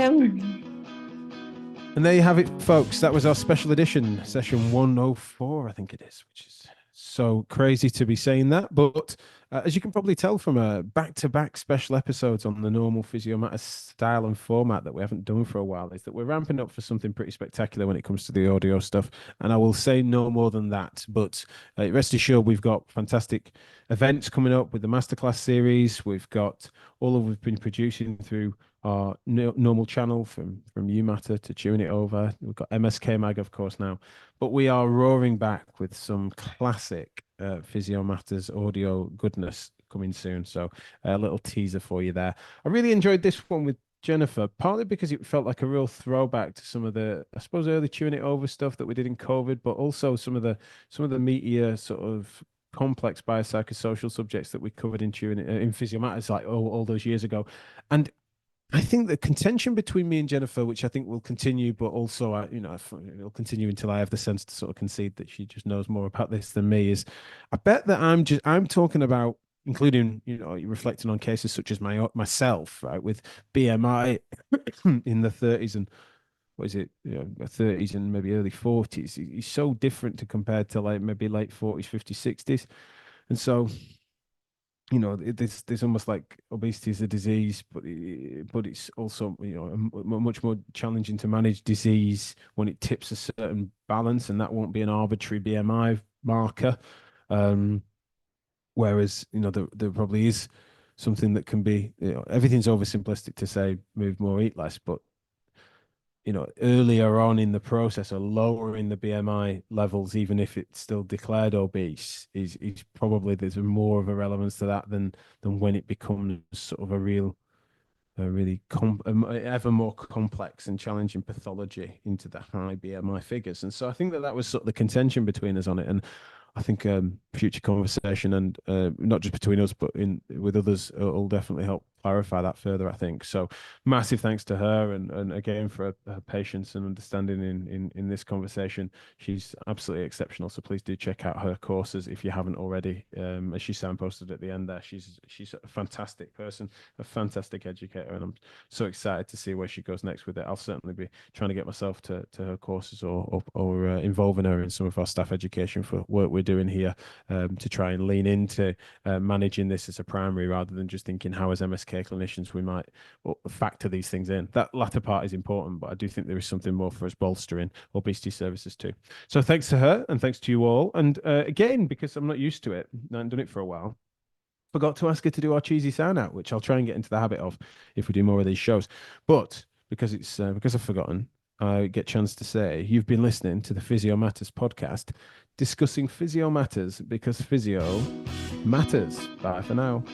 And there you have it, folks. That was our special edition, session 104, I think it is, which is so crazy to be saying that. But as you can probably tell from a back-to-back special episodes on the normal Physio Matters style and format that we haven't done for a while, is that we're ramping up for something pretty spectacular when it comes to the audio stuff. And I will say no more than that. But rest assured, we've got fantastic events coming up with the masterclass series. We've got all of we've been producing through our normal channel from You Matter to Chewing It Over. We've got MSK Mag, of course, now, but we are roaring back with some classic Physio Matters audio goodness coming soon. So a little teaser for you there. I really enjoyed this one with Jennifer, partly because it felt like a real throwback to some of the, I suppose, early Chewing It Over stuff that we did in COVID, but also some of the meatier sort of complex biopsychosocial subjects that we covered in Physio Matters like all those years ago. And I think the contention between me and Jennifer, which I think will continue, but also, it'll continue until I have the sense to sort of concede that she just knows more about this than me, is I bet that I'm talking about, including, reflecting on cases such as myself, right, with BMI in the 30s and what is it, 30s and maybe early 40s. He's so different to compared to like maybe late 40s, 50s, 60s. And so, there's almost like obesity is a disease, but it's also a much more challenging to manage disease when it tips a certain balance, and that won't be an arbitrary BMI marker. Whereas there probably is something that can be, everything's oversimplistic to say move more, eat less, but earlier on in the process or lowering the BMI levels, even if it's still declared obese, is probably, there's more of a relevance to that than when it becomes sort of a really ever more complex and challenging pathology into the high BMI figures. And so I think that was sort of the contention between us on it. And I think future conversation, and not just between us, but with others, will definitely help clarify that further, I think. So massive thanks to her, and again for her patience and understanding in this conversation. She's absolutely exceptional. So please do check out her courses if you haven't already. As she signposted at the end there, she's a fantastic person, a fantastic educator, and I'm so excited to see where she goes next with it. I'll certainly be trying to get myself to her courses or involving her in some of our staff education for work we're doing here, to try and lean into managing this as a primary, rather than just thinking how as MSK clinicians we might factor these things in. That latter part is important, but I do think there is something more for us bolstering obesity services too. So thanks to her, and thanks to you all. And again, because I'm not used to it, I haven't done it for a while, forgot to ask her to do our cheesy sound out, which I'll try and get into the habit of if we do more of these shows. But because I've forgotten, I get a chance to say you've been listening to the Physio Matters podcast, discussing physio matters because physio matters. Bye for now.